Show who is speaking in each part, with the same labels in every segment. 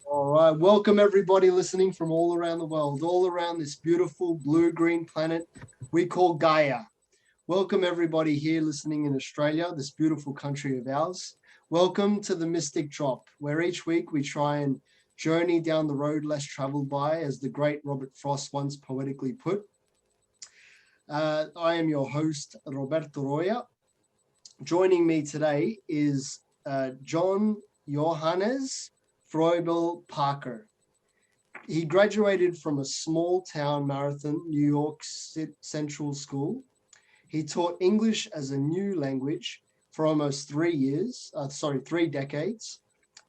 Speaker 1: All right, welcome everybody listening from all around the world, all around this beautiful blue-green planet we call Gaia. Welcome everybody here listening in Australia, this beautiful country of ours. Welcome to the Mystic Drop, where each week we try and journey down the road less traveled by, as the great Robert Frost once poetically put. I am your host, Roberto Roya. Joining me today is Johannes Froebel-Parker. He graduated from a small town Marathon, New York Central School. He taught English as a new language for almost 3 decades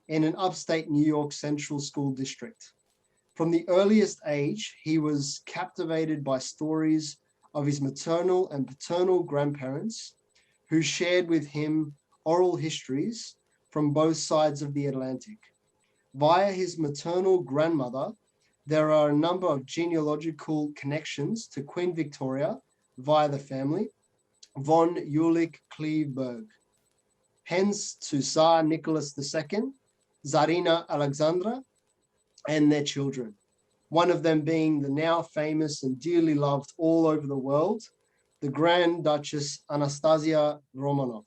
Speaker 1: in an upstate New York Central School District. From the earliest age, he was captivated by stories of his maternal and paternal grandparents who shared with him oral histories from both sides of the Atlantic. Via his maternal grandmother, there are a number of genealogical connections to Queen Victoria via the family, von Jülich-Kleeberg, hence to Tsar Nicholas II, Tsarina Alexandra, and their children, one of them being the now famous and dearly loved all over the world, the Grand Duchess Anastasia Romanov.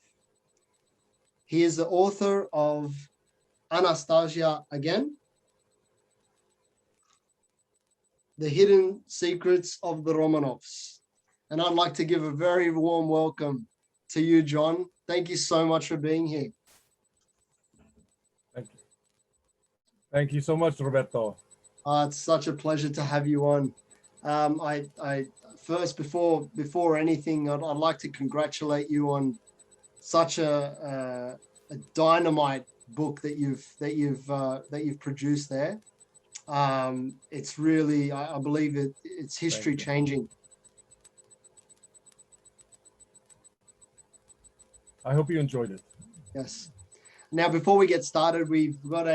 Speaker 1: He is the author of Anastasia Again, The Hidden Secrets of the Romanovs. And I'd like to give a very warm welcome to you, John. Thank you so much for being here.
Speaker 2: Thank you. Thank you so much, Roberto.
Speaker 1: It's such a pleasure to have you on. First, before anything, I'd like to congratulate you on such a dynamite book that you've produced there. It's really, I believe it's history changing.
Speaker 2: I hope you enjoyed it.
Speaker 1: Yes. Now, before we get started, we've got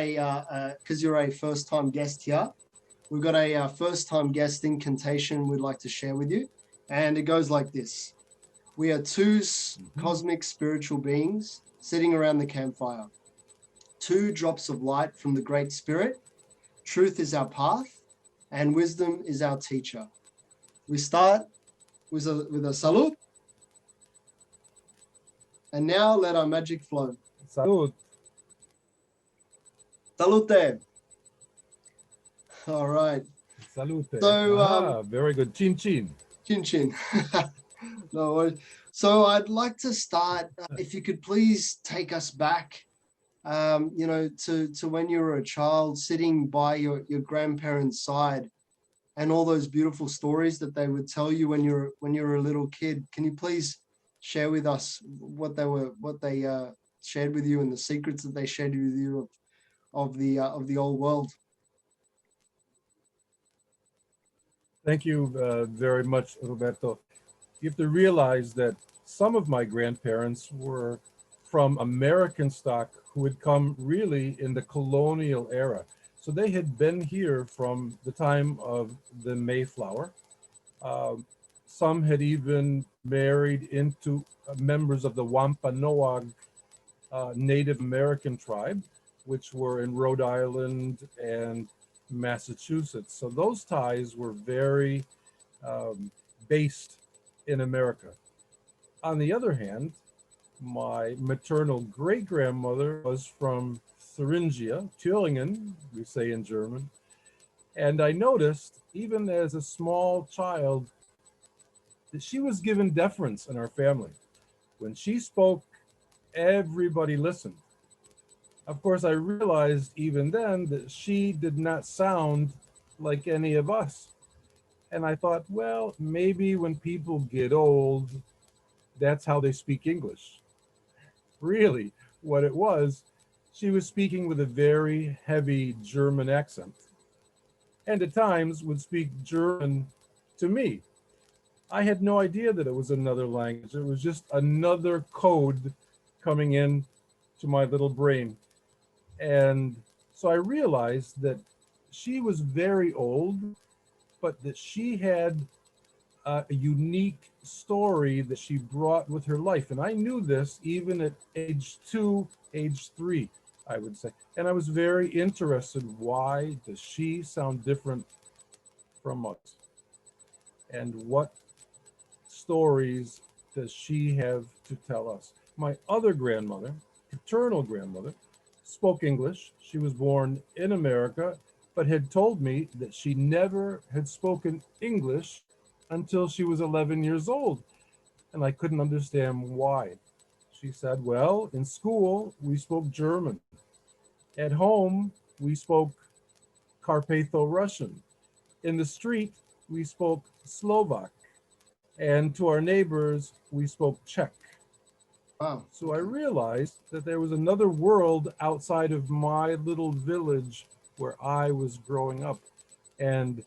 Speaker 1: because you're a first-time guest here, we've got a first-time guest incantation we'd like to share with you. And it goes like this. We are two cosmic spiritual beings sitting around the campfire. 2 drops of light from the Great Spirit. Truth is our path, and wisdom is our teacher. We start with a salute. And now let our magic flow.
Speaker 2: Salud.
Speaker 1: Salute. All right.
Speaker 2: Salute.
Speaker 1: So,
Speaker 2: very good. Chin chin.
Speaker 1: Chin chin. No worries. So I'd like to start, if you could please take us back, to when you were a child sitting by your grandparents' side, and all those beautiful stories that they would tell you when you were a little kid. Can you please share with us what they shared with you, and the secrets that they shared with you of the old world?
Speaker 2: Thank you very much, Roberto. You have to realize that some of my grandparents were from American stock who had come really in the colonial era. So they had been here from the time of the Mayflower. Some had even married into members of the Wampanoag Native American tribe, which were in Rhode Island and Massachusetts. So those ties were very based in America. On the other hand, my maternal great-grandmother was from Thuringia, Thüringen, we say in German. And I noticed, even as a small child, that she was given deference in our family. When she spoke, everybody listened. Of course, I realized even then that she did not sound like any of us. And I thought, well, maybe when people get old, that's how they speak English. Really, what it was, she was speaking with a very heavy German accent, and at times would speak German to me. I had no idea that it was another language. It was just another code coming in to my little brain. And so I realized that she was very old, but that she had a unique story that she brought with her life. And I knew this even at age 2, age 3. I would say. And I was very interested, why does she sound different from us? And what stories does she have to tell us? My other grandmother, paternal grandmother, spoke English. She was born in America, but had told me that she never had spoken English until she was 11 years old. And I couldn't understand why. She said, well, in school, we spoke German. At home, we spoke Carpatho-Russian. In the street, we spoke Slovak. And to our neighbors, we spoke Czech.
Speaker 1: Wow.
Speaker 2: So I
Speaker 1: Okay.
Speaker 2: realized that there was another world outside of my little village where I was growing up. And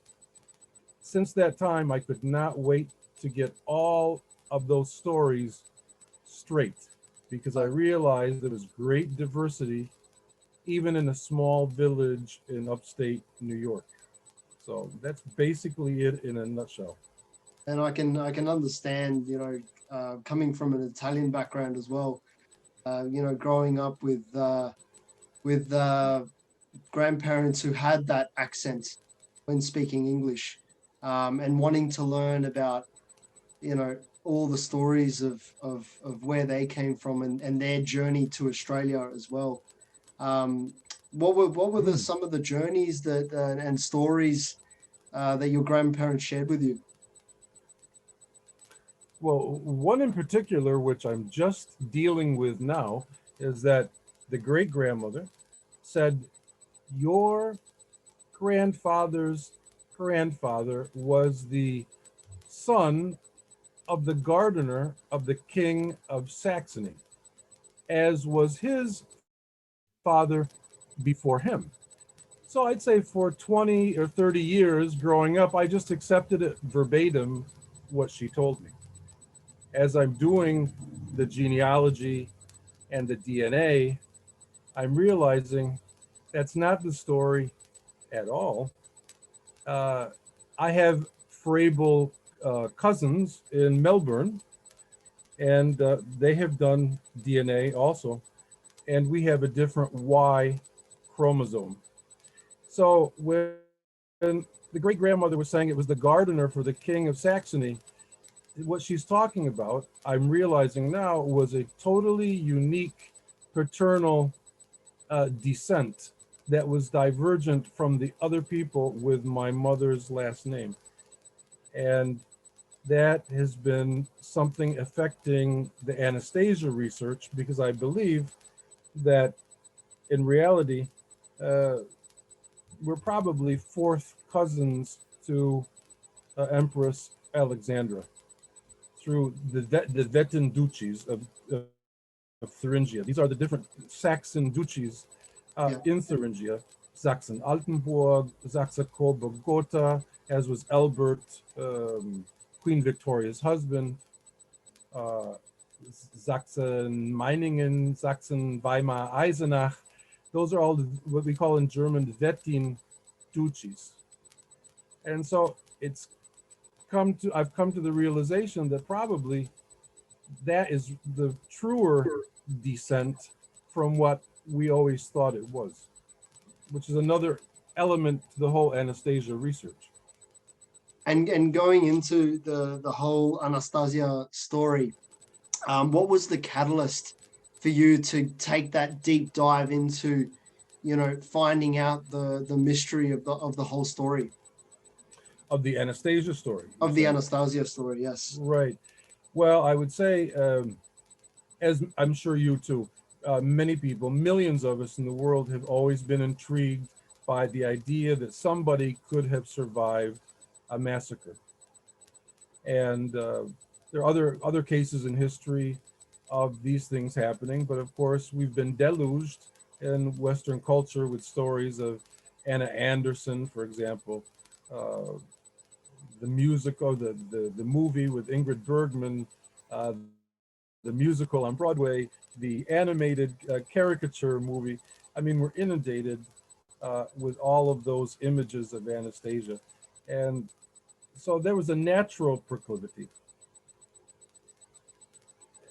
Speaker 2: since that time, I could not wait to get all of those stories straight, because I
Speaker 1: Uh,
Speaker 2: realized there was great diversity even in a small village in upstate New York. So that's basically it in a nutshell.
Speaker 1: and I can understand, coming from an Italian background as well. Growing up with grandparents who had that accent when speaking English, and wanting to learn about, all the stories of where they came from, and their journey to Australia as well. Um, what were
Speaker 2: Hmm.
Speaker 1: some of the journeys that and stories that your grandparents shared with you?
Speaker 2: Well, one in particular, which I'm just dealing with now, is that the great grandmother said, your grandfather's grandfather was the son of the gardener of the king of Saxony, as was his father before him. So I'd say for 20 or 30 years growing up, I just accepted it verbatim, what she told me. As I'm doing the genealogy and the DNA, I'm realizing that's not the story at all. Uh, I have Froebel cousins in Melbourne, and they have done DNA also, and we have a different Y chromosome. So when the great grandmother was saying it was the gardener for the king of Saxony, what she's talking about, I'm realizing now, was a totally unique paternal descent that was divergent from the other people with my mother's last name. And that has been something affecting the Anastasia research, because I believe that in reality, uh, we're probably fourth cousins to Empress Alexandra through the Vetten duchies of Thuringia. These are the different Saxon duchies
Speaker 1: Yeah.
Speaker 2: in Thuringia: Sachsen-Altenburg, Saxe-Coburg-Gotha, as was Albert, Queen Victoria's husband, uh, Sachsen-Meiningen, Sachsen-Weimar-Eisenach. Those are all what we call in German Wettin duchies. And so I've come to the realization that probably that is the truer descent from what we always thought it was, which is another element to the whole Anastasia research.
Speaker 1: And going into the whole Anastasia story, what was the catalyst for you to take that deep dive into, finding out the mystery of the whole story
Speaker 2: Of the Anastasia story, you're
Speaker 1: of the
Speaker 2: saying?
Speaker 1: Anastasia story? Yes.
Speaker 2: Right. Well, I would say, as I'm sure you too, many people, millions of us in the world, have always been intrigued by the idea that somebody could have survived a massacre. And there are other cases in history of these things happening, but of course we've been deluged in Western culture with stories of Anna Anderson, for example, uh, the musical, the movie with Ingrid Bergman, uh, the musical on Broadway, the animated caricature movie. I mean, we're inundated with all of those images of Anastasia. And so there was a natural proclivity.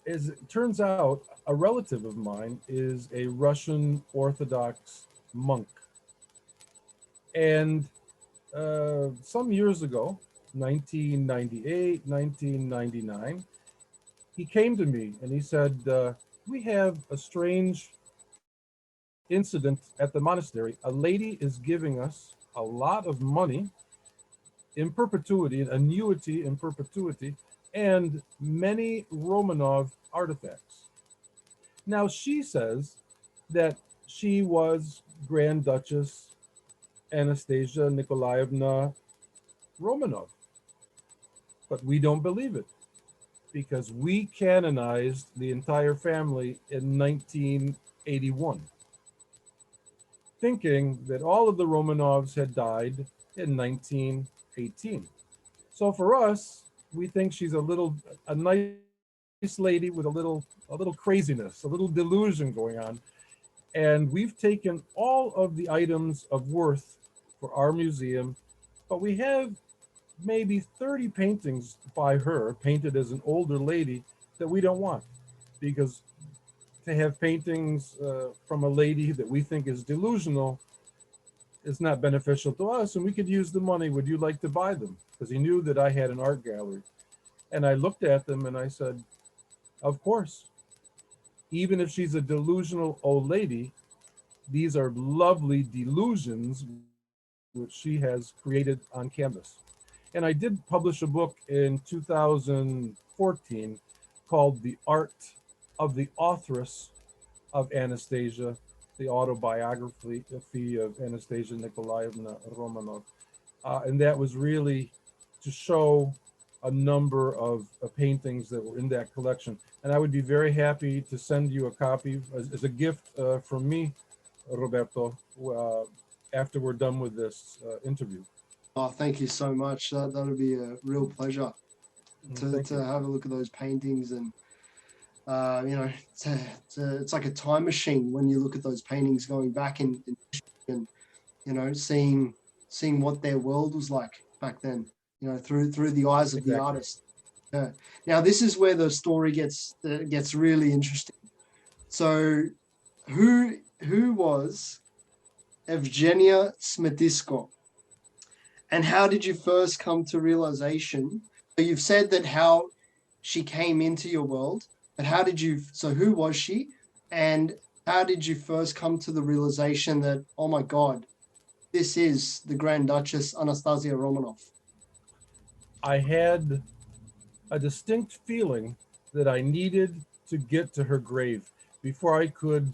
Speaker 2: As it turns out, a relative of mine is a Russian Orthodox monk. And some years ago, 1998, 1999, he came to me and he said, we have a strange incident at the monastery. A lady is giving us a lot of money in perpetuity, an annuity in perpetuity, and many Romanov artifacts. Now, she says that she was Grand Duchess Anastasia Nikolaevna Romanov, but we don't believe it because we canonized the entire family in 1981, thinking that all of the Romanovs had died in 1918. So for us, we think she's a nice lady with a little craziness, a little delusion going on. And we've taken all of the items of worth for our museum, but we have maybe 30 paintings by her, painted as an older lady, that we don't want. Because to have paintings from a lady that we think is delusional is not beneficial to us, and we could use the money. Would you like to buy them? Because he knew that I had an art gallery. And I looked at them and I said, of course. Even if she's a delusional old lady, these are lovely delusions which she has created on canvas. And I did publish a book in 2014 called The Art of the Authoress of Anastasia, the autobiography of Anastasia Nikolaevna Romanov. And that was really to show a number of paintings that were in that collection. And I would be very happy to send you a copy as a gift from me, Roberto, after we're done with this interview.
Speaker 1: Oh, thank you so much. That'll be a real pleasure to have a look at those paintings. And you know, it's like a time machine when you look at those paintings going back in history, and you know, seeing what their world was like back then, you know, through the eyes of the
Speaker 2: Exactly.
Speaker 1: artist. Yeah. Now this is where the story gets really interesting. So who was Evgenia Smetisko, and how did you first come to realization? So you've said that how she came into your world, but how did you? So who was she, and how did you first come to the realization that, oh my God, this is the Grand Duchess Anastasia Romanov?
Speaker 2: I had a distinct feeling that I needed to get to her grave before I could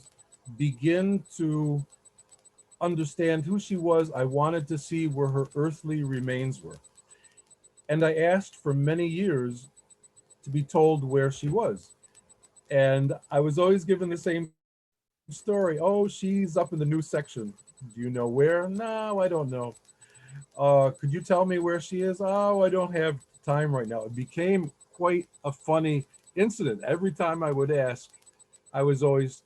Speaker 2: begin to understand who she was. I wanted to see where her earthly remains were. And I asked for many years to be told where she was. And I was always given the same story. Oh, she's up in the new section. Do you know where? No, I don't know. Could you tell me where she is? Oh, I don't have time right now. It became quite a funny incident. Every time I would ask, I was always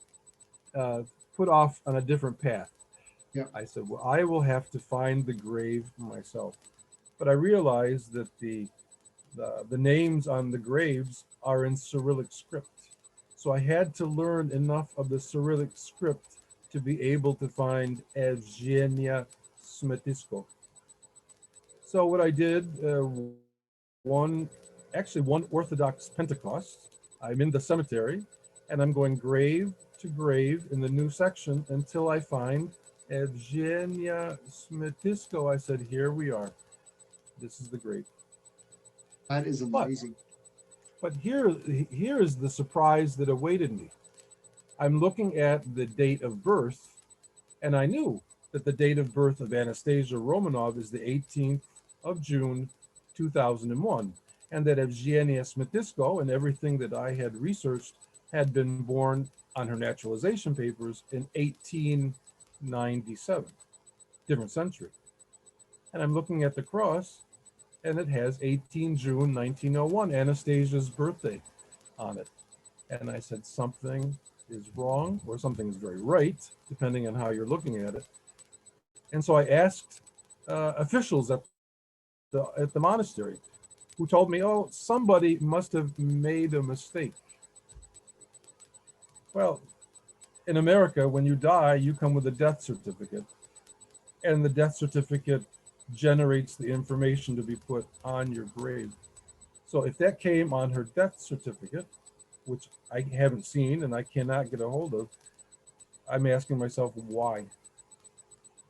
Speaker 2: uh, put off on a different path.
Speaker 1: Yeah.
Speaker 2: I said, well, I will have to find the grave myself. But I realized that the names on the graves are in Cyrillic script. So I had to learn enough of the Cyrillic script to be able to find Evgenia Smetisko. So what I did, one one Orthodox Pentecost, I'm in the cemetery and I'm going grave to grave in the new section until I find Evgenia Smetisko. I said, here we are. This is the grave.
Speaker 1: That is
Speaker 2: But
Speaker 1: amazing.
Speaker 2: but here is the surprise that awaited me. I'm looking at the date of birth, and I knew that the date of birth of Anastasia Romanov is the 18th of June, 2001, and that Evgenia Smetisko and everything that I had researched had been born on her naturalization papers in 1897, different century. And I'm looking at the cross, and it has 18 June 1901, Anastasia's birthday on it. And I said, something is wrong or something is very right, depending on how you're looking at it. And so I asked officials at the monastery, who told me, oh, somebody must have made a mistake. Well, in America, when you die, you come with a death certificate, and the death certificate generates the information to be put on your grave. So if that came on her death certificate, which I haven't seen and I cannot get a hold of, I'm asking myself why.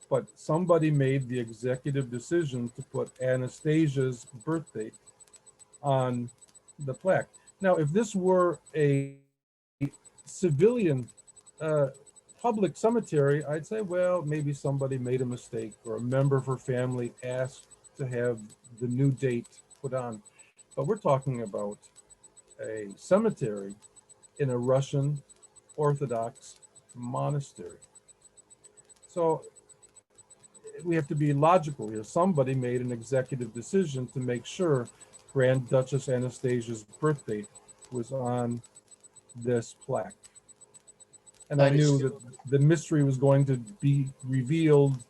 Speaker 2: But somebody made the executive decision to put Anastasia's birth date on the plaque. Now, if this were a civilian uh, public cemetery, I'd say, well, maybe somebody made a mistake or a member of her family asked to have the new date put on. But we're talking about a cemetery in a Russian Orthodox monastery. So we have to be logical here. Somebody made an executive decision to make sure Grand Duchess Anastasia's birth date was on this plaque. And I
Speaker 1: That
Speaker 2: knew
Speaker 1: is
Speaker 2: that the mystery was going to be revealed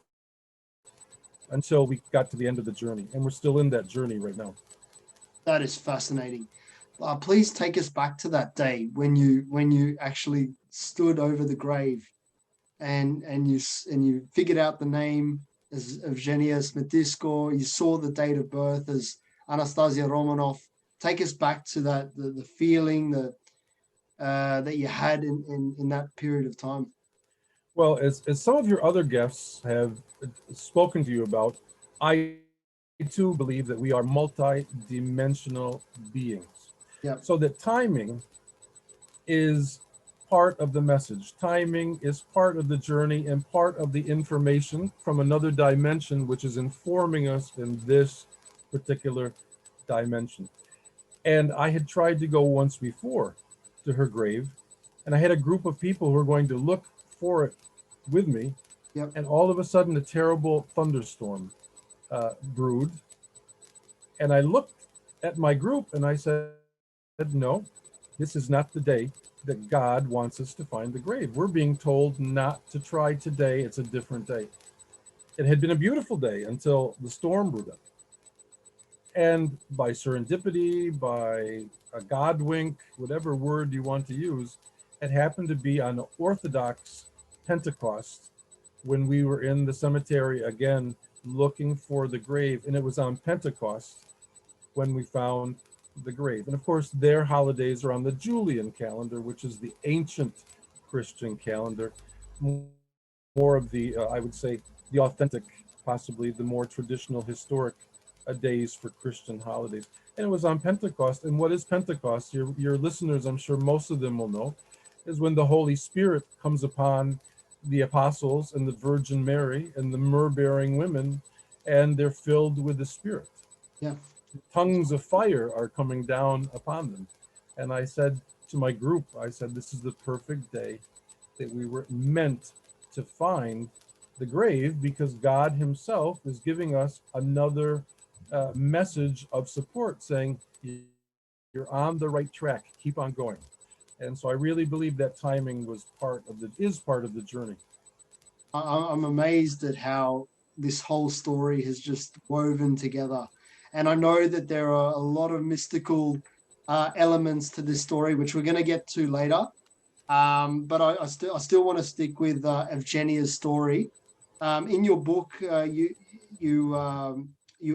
Speaker 2: until we got to the end of the journey. And we're still in that journey right now.
Speaker 1: that is fascinating. Please take us back to that day when you actually stood over the grave and you figured out the name as Evgenia Smetisko. You saw the date of birth as Anastasia Romanov. Take us back to that the feeling that you had in that period of time.
Speaker 2: Well, as some of your other guests have spoken to you about, I too believe that we are multi-dimensional beings.
Speaker 1: Yeah,
Speaker 2: So that timing is part of the message. Timing is part of the journey and part of the information from another dimension, which is informing us in this particular dimension. And I had tried to go once before to her grave, and I had a group of people who were going to look for it with me.
Speaker 1: yep.
Speaker 2: And all of a sudden, a terrible thunderstorm brewed. And I looked at my group and I said, no, this is not the day that God wants us to find the grave. We're being told not to try today. It's a different day. It had been a beautiful day until the storm brewed up. And by serendipity, by a God wink, whatever word you want to use, it happened to be on Orthodox Pentecost when we were in the cemetery again looking for the grave. And it was on Pentecost when we found the grave. And of course, their holidays are on the Julian calendar, which is the ancient Christian calendar, more of the, I would say, the authentic, possibly the more traditional, historic days for Christian holidays. And it was on Pentecost. And what is Pentecost? Your listeners, I'm sure most of them will know, is when the Holy Spirit comes upon the apostles and the Virgin Mary and the myrrh-bearing women, and they're filled with the Spirit.
Speaker 1: Yeah.
Speaker 2: Tongues of fire are coming down upon them. And I said to my group, I said, this is the perfect day that we were meant to find the grave, because God himself is giving us another message of support, saying, you're on the right track, keep on going. And so I really believe that timing was is part of the journey.
Speaker 1: I'm amazed at how this whole story has just woven together. And I know that there are a lot of mystical elements to this story, which we're going to get to later. But I still want to stick with Evgenia's story. In your book, you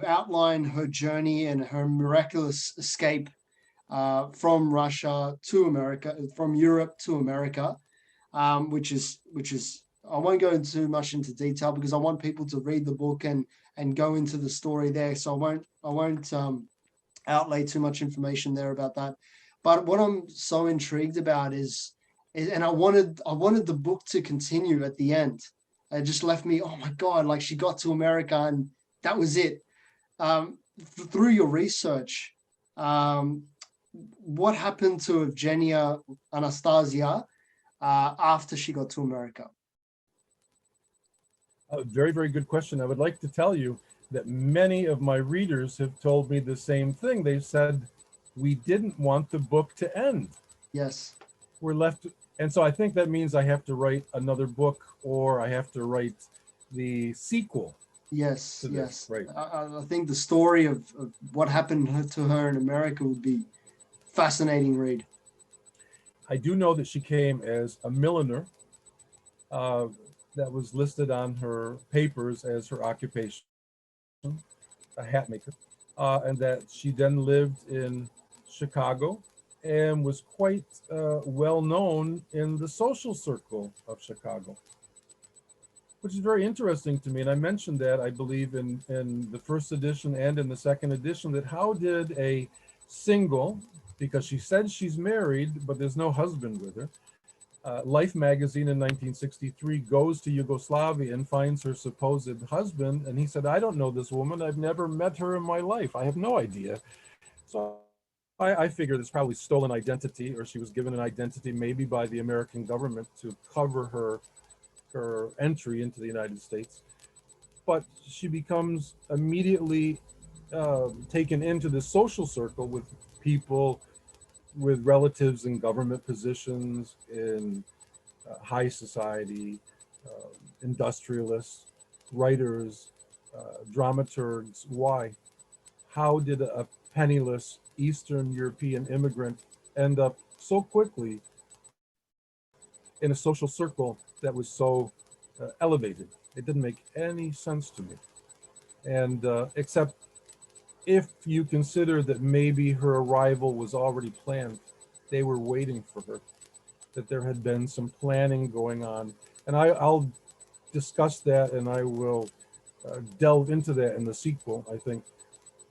Speaker 1: outline her journey and her miraculous escape from Russia to America, from Europe to America, which is I won't go into much into detail because I want people to read the book and go into the story there. So I won't outlay too much information there about that. But what I'm so intrigued about is and I wanted the book to continue at the end. It just left me, oh my God, like she got to America and that was it. Through your research, um, what happened to Evgenia Anastasia after she got to America?
Speaker 2: A very, very good question. I would like to tell you that many of my readers have told me the same thing. They've said, we didn't want the book to end.
Speaker 1: Yes.
Speaker 2: We're left. And so I think that means I have to write another book, or I have to write the sequel
Speaker 1: Yes,
Speaker 2: to this.
Speaker 1: yes.
Speaker 2: Right.
Speaker 1: I think the story of what happened to her in America would be fascinating read.
Speaker 2: I do know that she came as a milliner. Uh, that was listed on her papers as her occupation, a hat maker, and that she then lived in Chicago and was quite well known in the social circle of Chicago, which is very interesting to me. And I mentioned that, I believe, in the first edition and in the second edition, that how did a single, because she said she's married, but there's no husband with her, Life magazine in 1963 goes to Yugoslavia and finds her supposed husband. And he said, I don't know this woman. I've never met her in my life. I have no idea. So I figure there's probably stolen identity, or she was given an identity maybe by the American government to cover her entry into the United States. But she becomes immediately taken into the social circle with people, with relatives in government positions, in high society, industrialists, writers, dramaturgs. Why? How did a penniless Eastern European immigrant end up so quickly in a social circle that was so elevated? It didn't make any sense to me. And except if you consider that maybe her arrival was already planned, they were waiting for her, that there had been some planning going on. And I'll discuss that, and I will delve into that in the sequel, I think.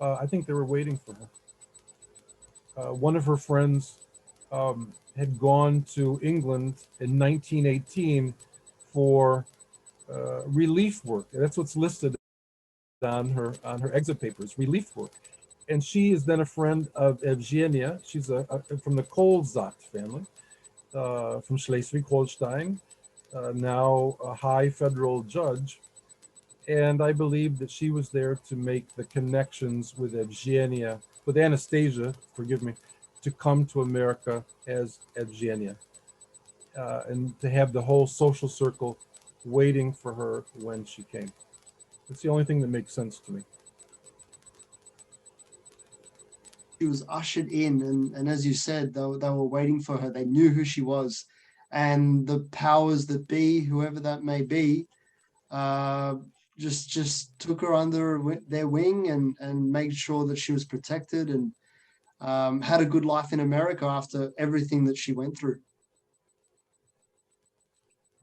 Speaker 2: I think they were waiting for her. One of her friends had gone to England in 1918 for relief work. That's what's listed on her exit papers, relief work. And she is then a friend of Evgenia. She's from the Kolzat family, from Schleswig-Holstein, now a high federal judge. And I believe that she was there to make the connections with Evgenia, with Anastasia, forgive me, to come to America as Evgenia, and to have the whole social circle waiting for her when she came. It's the only thing that makes sense to me.
Speaker 1: She was ushered in, and as you said, they were waiting for her. They knew who she was, and the powers that be, whoever that may be, uh, just took her under their wing and made sure that she was protected and had a good life in America after everything that she went through.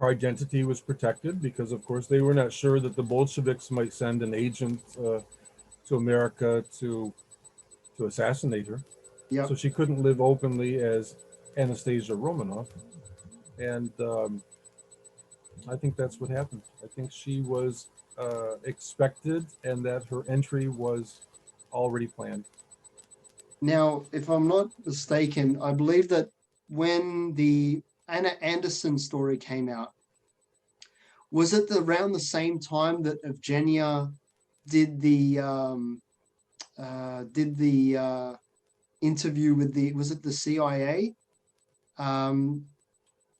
Speaker 2: Her identity was protected because, of course, they were not sure that the Bolsheviks might send an agent to America to assassinate her.
Speaker 1: Yep.
Speaker 2: So she couldn't live openly as Anastasia Romanov. And I think that's what happened. I think she was expected and that her entry was already planned.
Speaker 1: Now, if I'm not mistaken, I believe that when the Anna Anderson story came out, was it around the same time that Evgenia did the interview with the, was it the CIA, um,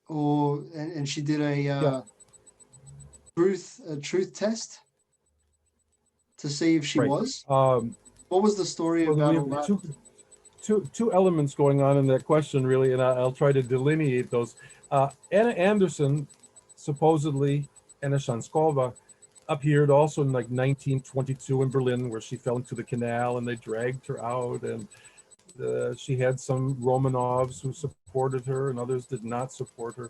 Speaker 1: or and she did
Speaker 2: Yeah,
Speaker 1: a truth test to see if she
Speaker 2: right.
Speaker 1: was? What was the story
Speaker 2: Well, we
Speaker 1: about all
Speaker 2: have
Speaker 1: that?
Speaker 2: two elements going on in that question, really, and I'll try to delineate those. Anna Anderson, supposedly, Anna Shanskova, appeared also in like 1922 in Berlin, where she fell into the canal and they dragged her out. And she had some Romanovs who supported her and others did not support her.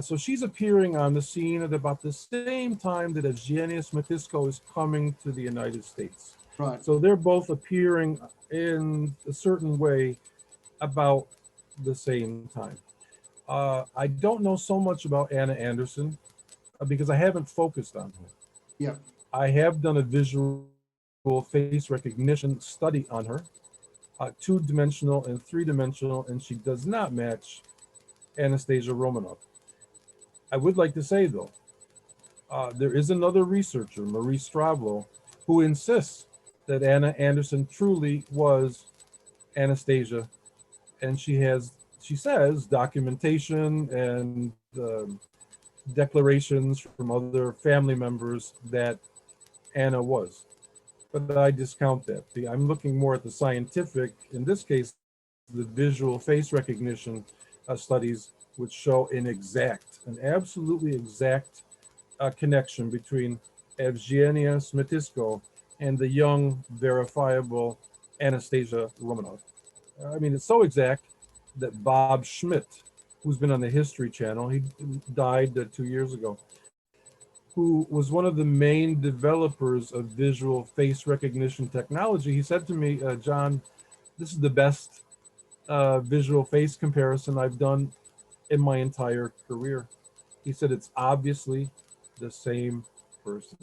Speaker 2: So she's appearing on the scene at about the same time that Evgenia Smithisko is coming to the United States.
Speaker 1: Right.
Speaker 2: So they're both appearing in a certain way about the same time. I don't know so much about Anna Anderson because I haven't focused on her.
Speaker 1: Yeah.
Speaker 2: I have done a visual face recognition study on her, two-dimensional and three-dimensional, and she does not match Anastasia Romanov. I would like to say, though, there is another researcher, Marie Stravlo, who insists that Anna Anderson truly was Anastasia, and she says, documentation and declarations from other family members that Anna was. But I discount that. I'm looking more at the scientific, in this case, the visual face recognition studies which show an absolutely exact connection between Evgenia Smetysko and the young, verifiable Anastasia Romanov. I mean, it's so exact that Bob Schmidt, who's been on the History Channel, he died 2 years ago, who was one of the main developers of visual face recognition technology. He said to me, John, this is the best visual face comparison I've done in my entire career. He said it's obviously the same person.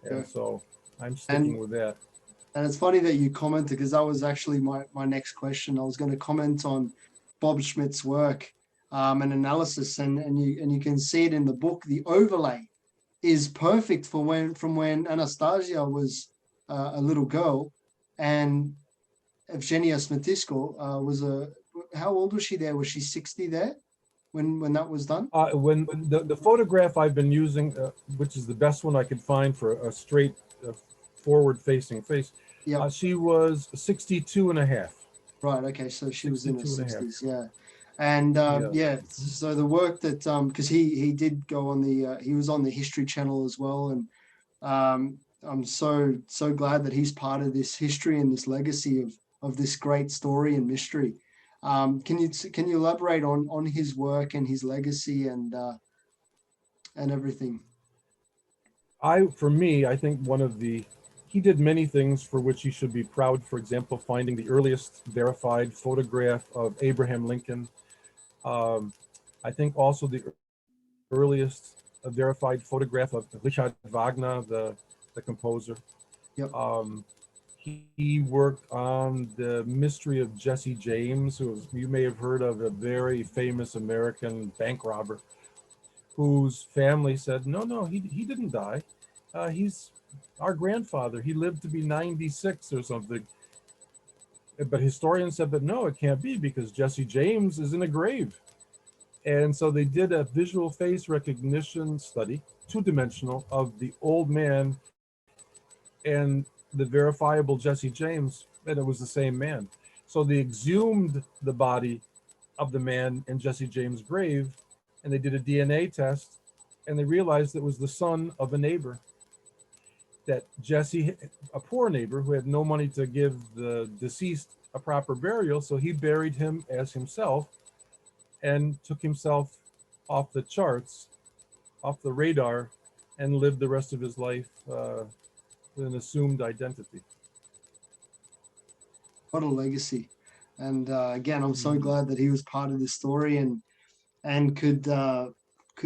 Speaker 1: Yeah.
Speaker 2: And so I'm
Speaker 1: And
Speaker 2: sticking with that.
Speaker 1: and it's funny that you commented, because that was actually my next question. I was going to comment on Bob Schmidt's work, and analysis, and you can see it in the book. The overlay is perfect for from when Anastasia was a little girl, and Evgenia Smetysko was how old was she there? Was she 60 there when that was done?
Speaker 2: When the photograph I've been using, which is the best one I could find for a straight forward-facing face,
Speaker 1: Yeah.
Speaker 2: she was 62 and a half.
Speaker 1: Right. Okay. So she was in her
Speaker 2: 62 and a half.
Speaker 1: 60s. Yeah. And
Speaker 2: Yeah.
Speaker 1: yeah, so the work that because he did go on the he was on the History Channel as well, and I'm so glad that he's part of this history and this legacy of this great story and mystery. Can you elaborate on his work and his legacy and everything?
Speaker 2: For me, I think he did many things for which he should be proud. For example, finding the earliest verified photograph of Abraham Lincoln. Um, I think also the earliest verified photograph of Richard Wagner, the composer.
Speaker 1: Yep.
Speaker 2: He worked on the mystery of Jesse James, who you may have heard of, a very famous American bank robber, whose family said, no, he didn't die. He's our grandfather. He lived to be 96 or something. But historians said that no, it can't be, because Jesse James is in a grave. And so they did a visual face recognition study, two-dimensional, of the old man and the verifiable Jesse James, and it was the same man. So they exhumed the body of the man in Jesse James' grave, and they did a DNA test, and they realized it was the son of a neighbor. That Jesse, a poor neighbor who had no money to give the deceased a proper burial, so he buried him as himself and took himself off the charts, off the radar, and lived the rest of his life with an assumed identity.
Speaker 1: What a legacy! And again, I'm so glad that he was part of this story and could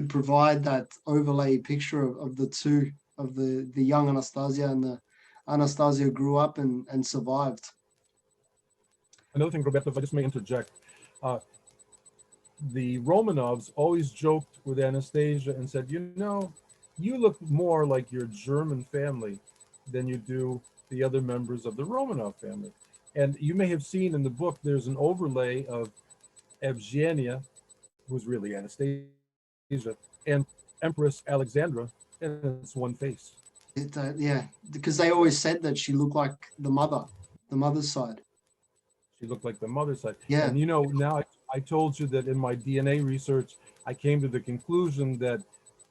Speaker 1: provide that overlay picture of the two, of the young Anastasia and the Anastasia who grew up and survived.
Speaker 2: Another thing, Roberto, if I just may interject, uh, the Romanovs always joked with Anastasia and said, you look more like your German family than you do the other members of the Romanov family. And you may have seen in the book, there's an overlay of Evgenia, who's really Anastasia, and Empress Alexandra, and it's one face.
Speaker 1: Yeah, because they always said that she looked like the mother's side.
Speaker 2: She looked like the mother's side.
Speaker 1: Yeah.
Speaker 2: And now I told you that in my DNA research, I came to the conclusion that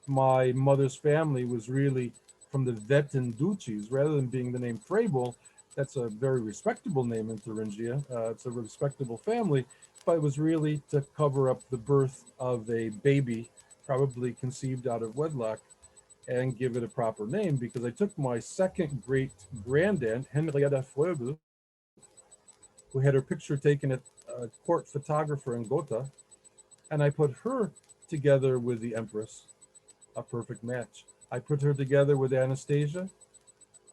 Speaker 2: my mother's family was really from the Wettin Duchies, rather than being the name Froebel. That's a very respectable name in Thuringia. It's a respectable family, but it was really to cover up the birth of a baby, probably conceived out of wedlock, and give it a proper name, because I took my second great grandaunt, Henrietta Froebel, who had her picture taken at a court photographer in Gotha, and I put her together with the Empress, a perfect match. I put her together with Anastasia,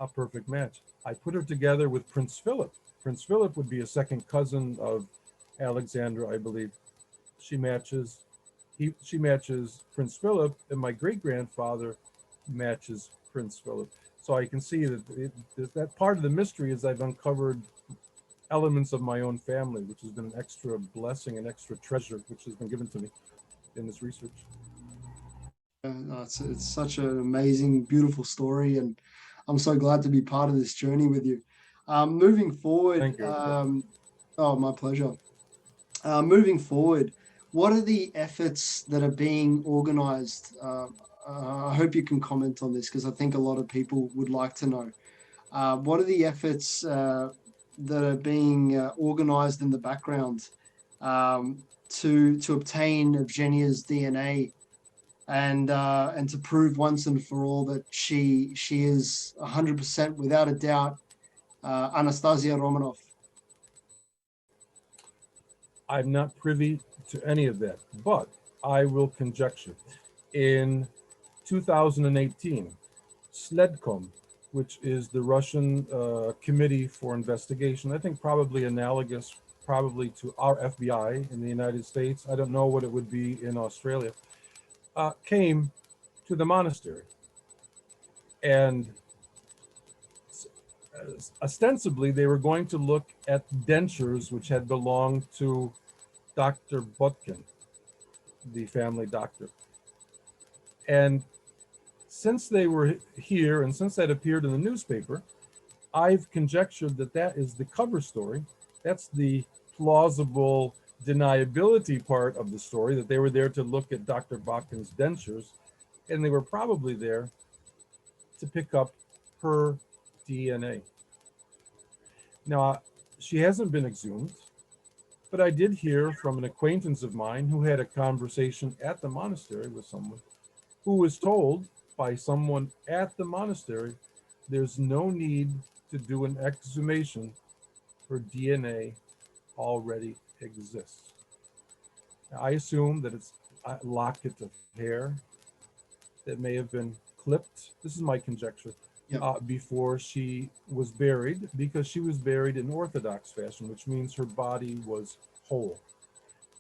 Speaker 2: a perfect match. I put her together with Prince Philip. Prince Philip would be a second cousin of Alexandra, I believe. She matches Prince Philip, and my great grandfather matches Prince Philip. So I can see that part of the mystery is I've uncovered elements of my own family, which has been an extra blessing, an extra treasure, which has been given to me in this research.
Speaker 1: It's such an amazing, beautiful story, and I'm so glad to be part of this journey with you. Moving forward,
Speaker 2: Thank you.
Speaker 1: oh, my pleasure. Moving forward, what are the efforts that are being organized? I hope you can comment on this because I think a lot of people would like to know. What are the efforts that are being organized in the background to obtain Evgenia's DNA and to prove once and for all that she is 100% without a doubt Anastasia Romanov?
Speaker 2: I'm not privy to any of that, but I will conjecture. In 2018, Sledkom, which is the Russian Committee for Investigation, I think probably analogous probably to our FBI in the United States, I don't know what it would be in Australia, came to the monastery. And ostensibly, they were going to look at dentures which had belonged to Dr. Botkin, the family doctor. And since they were here and since that appeared in the newspaper, I've conjectured that that is the cover story. That's the plausible deniability part of the story, that they were there to look at Dr. Botkin's dentures, and they were probably there to pick up her DNA. Now, she hasn't been exhumed, but I did hear from an acquaintance of mine who had a conversation at the monastery with someone who was told by someone at the monastery there's no need to do an exhumation, her DNA already exists. Now, I assume that it's a locket of hair that may have been clipped. This is my conjecture.
Speaker 1: Yep.
Speaker 2: Before she was buried, because she was buried in Orthodox fashion, which means her body was whole,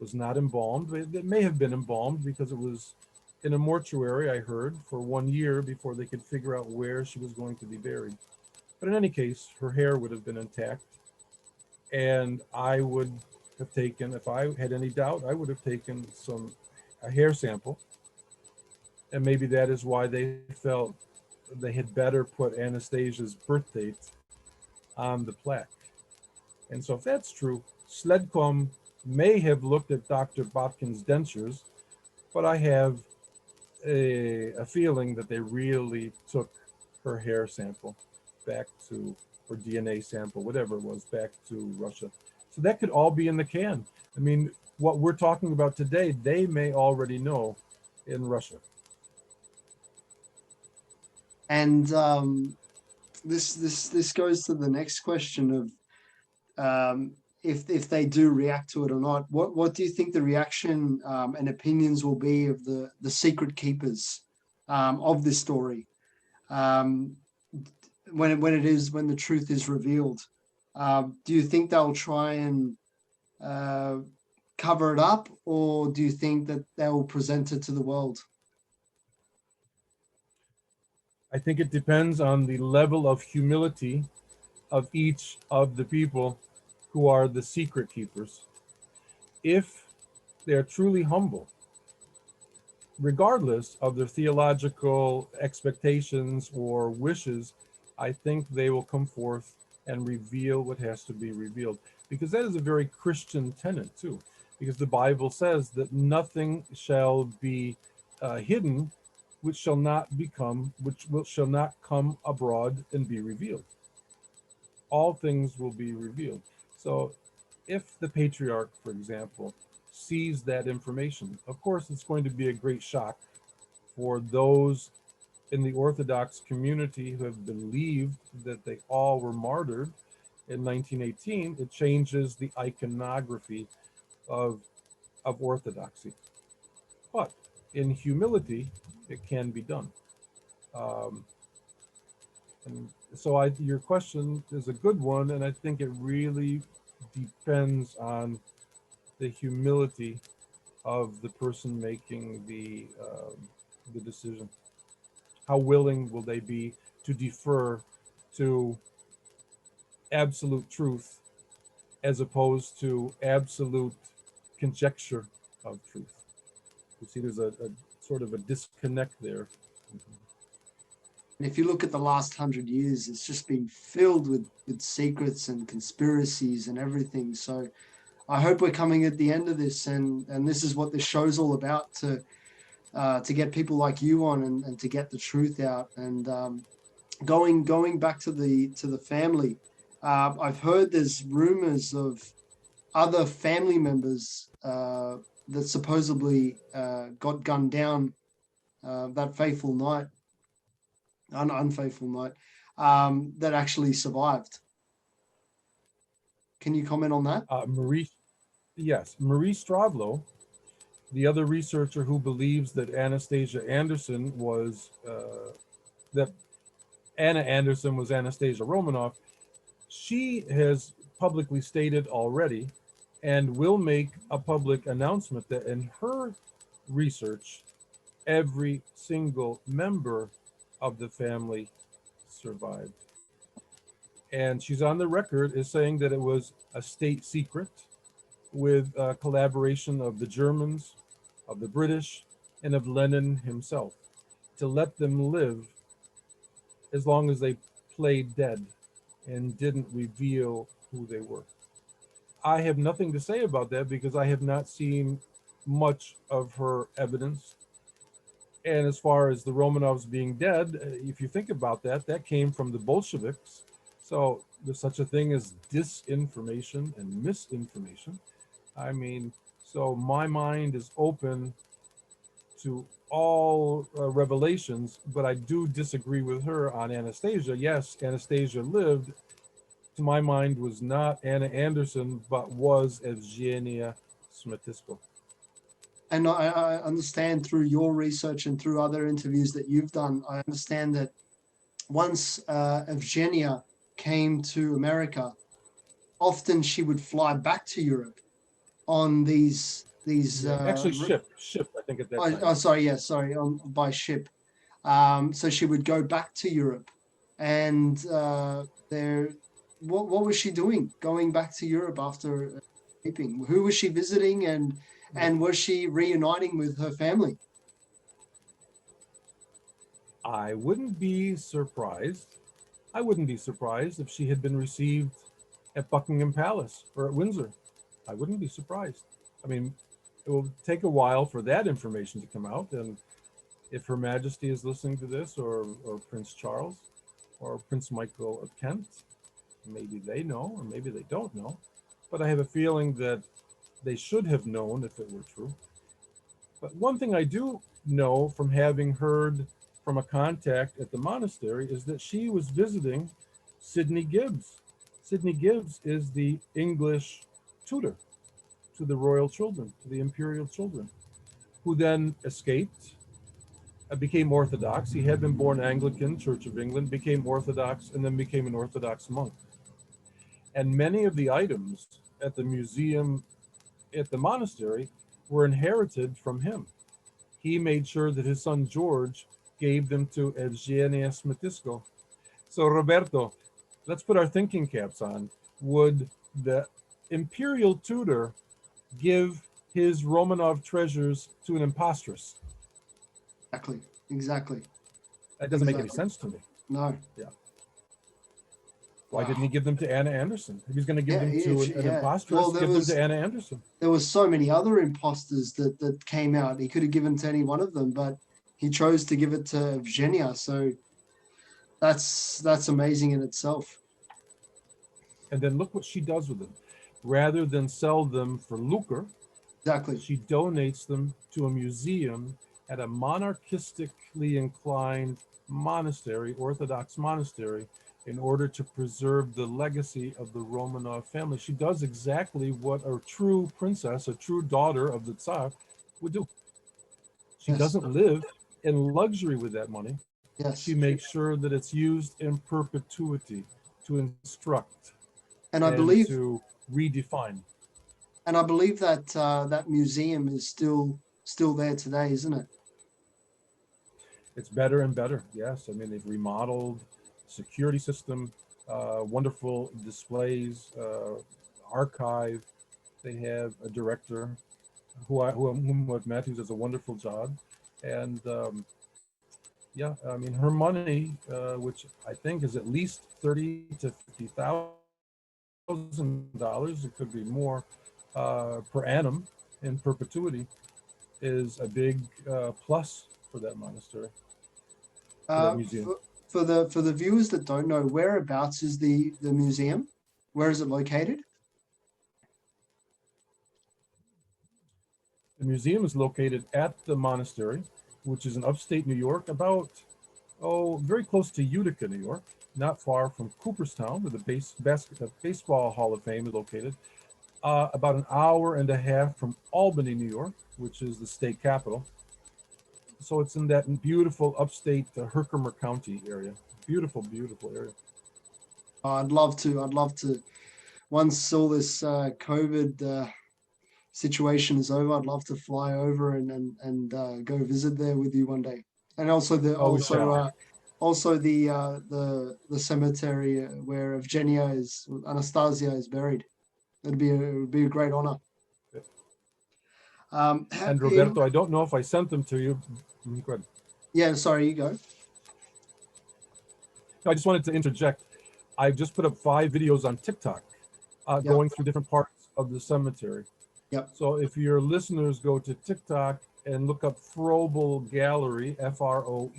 Speaker 2: was not embalmed. It may have been embalmed because it was in a mortuary, I heard, for 1 year before they could figure out where she was going to be buried. But in any case, her hair would have been intact. And I would have taken, if I had any doubt, I would have taken a hair sample. And maybe that is why they felt they had better put Anastasia's birth date on the plaque. And so if that's true, Sledkom may have looked at Dr. Botkin's dentures, but I have a feeling that they really took her hair sample back to, or DNA sample, whatever it was, back to Russia. So that could all be in the can. I mean, what we're talking about today, they may already know in Russia.
Speaker 1: And this goes to the next question of if they do react to it or not. What do you think the reaction and opinions will be of the secret keepers of this story when the truth is revealed? Do you think they'll try and uh, cover it up, or do you think that they will present it to the world?
Speaker 2: I think it depends on the level of humility of each of the people who are the secret keepers. If they're truly humble, regardless of their theological expectations or wishes, I think they will come forth and reveal what has to be revealed. Because that is a very Christian tenet, too. Because the Bible says that nothing shall be hidden which shall not come abroad and be revealed. All things will be revealed. So if the patriarch, for example, sees that information, of course, it's going to be a great shock for those in the Orthodox community who have believed that they all were martyred in 1918. It changes the iconography of Orthodoxy. But in humility, it can be done. Um, and so your question is a good one, and I think it really depends on the humility of the person making the decision. How willing will they be to defer to absolute truth as opposed to absolute conjecture of truth? You see, there's a sort of a disconnect there.
Speaker 1: And if you look at the last 100 years, it's just been filled with secrets and conspiracies and everything. So I hope we're coming at the end of this, and this is what this show's all about, to get people like you on, and to get the truth out. And going back to the family, I've heard there's rumors of other family members that supposedly got gunned down that fateful night, unfaithful night, that actually survived. Can you comment on that?
Speaker 2: Marie, yes, Marie Stravlo, the other researcher who believes that Anastasia Anderson was that Anna Anderson was Anastasia Romanov, she has publicly stated already and will make a public announcement that in her research, every single member of the family survived. And she's on the record as saying that it was a state secret with collaboration of the Germans, of the British, and of Lenin himself to let them live as long as they played dead and didn't reveal who they were. I have nothing to say about that because I have not seen much of her evidence. And as far as the Romanovs being dead, if you think about that, that came from the Bolsheviks. So there's such a thing as disinformation and misinformation. I mean, so my mind is open to all revelations, but I do disagree with her on Anastasia. Yes, Anastasia lived, to my mind, was not Anna Anderson, but was Evgenia Smetysko.
Speaker 1: And I understand through your research and through other interviews that you've done, I understand that once Evgenia came to America, often she would fly back to Europe on these
Speaker 2: Yeah, actually, ship, I think at that time.
Speaker 1: sorry, yeah, sorry, by ship. So she would go back to Europe, and there, what was she doing going back to Europe after escaping? Who was she visiting, and was she reuniting with her family?
Speaker 2: I wouldn't be surprised. I wouldn't be surprised if she had been received at Buckingham Palace or at Windsor. I wouldn't be surprised. I mean, it will take a while for that information to come out. And if Her Majesty is listening to this, or Prince Charles, or Prince Michael of Kent, maybe they know, or maybe they don't know. But I have a feeling that they should have known if it were true. But one thing I do know from having heard from a contact at the monastery is that she was visiting Sidney Gibbs. Sidney Gibbs is the English tutor to the royal children, to the imperial children, who then escaped, became Orthodox. He had been born Anglican, Church of England, became Orthodox, and then became an Orthodox monk. And many of the items at the museum at the monastery were inherited from him. He made sure that his son George gave them to Evgenia Smetysko. So, Roberto, let's put our thinking caps on. Would the imperial tutor give his Romanov treasures to an impostress?
Speaker 1: Exactly.
Speaker 2: That doesn't make any sense to me.
Speaker 1: No.
Speaker 2: Yeah. Why didn't he give them to Anna Anderson? If he's going to give them to an impostress,
Speaker 1: well,
Speaker 2: give them to Anna Anderson.
Speaker 1: There was so many other imposters that came out. He could have given to any one of them, but he chose to give it to Evgenia. So that's amazing in itself.
Speaker 2: And then look what she does with them. Rather than sell them for lucre,
Speaker 1: exactly,
Speaker 2: she donates them to a museum at a monarchistically inclined monastery, Orthodox monastery, in order to preserve the legacy of the Romanov family. She does exactly what a true princess, a true daughter of the Tsar, would do. She doesn't live in luxury with that money.
Speaker 1: Yes.
Speaker 2: She makes sure that it's used in perpetuity to instruct
Speaker 1: and I believe
Speaker 2: to redefine.
Speaker 1: And I believe that that museum is still there today, isn't it?
Speaker 2: It's better and better. Yes, I mean they've remodeled security system, wonderful displays, archive. They have a director whom I've met who does a wonderful job, and yeah, I mean her money, which I think is at least $30,000 to $50,000. It could be more. per annum in perpetuity is a big plus for that monastery, for that
Speaker 1: Uh,
Speaker 2: museum.
Speaker 1: for the viewers that don't know, whereabouts is the museum? Where is it located?
Speaker 2: The museum is located at the monastery, which is in upstate New York, about, very close to Utica, New York, not far from Cooperstown, where the Baseball Hall of Fame is located, about an hour and a half from Albany, New York, which is the state capital. So it's in that beautiful upstate Herkimer County area. Beautiful, beautiful area.
Speaker 1: I'd love to. I'd love to. Once all this COVID situation is over, I'd love to fly over and go visit there with you one day. And also
Speaker 2: Oh, we shall.
Speaker 1: the cemetery where Anastasia is buried. It would be a great honor.
Speaker 2: And
Speaker 1: In
Speaker 2: Roberto, I don't know if I sent them to you. Go ahead.
Speaker 1: Yeah, sorry, you go.
Speaker 2: I just wanted to interject. I've just put up 5 videos on TikTok
Speaker 1: Yep,
Speaker 2: going through different parts of the cemetery.
Speaker 1: yep.
Speaker 2: So if your listeners go to TikTok and look up Froebel Gallery, Froebel,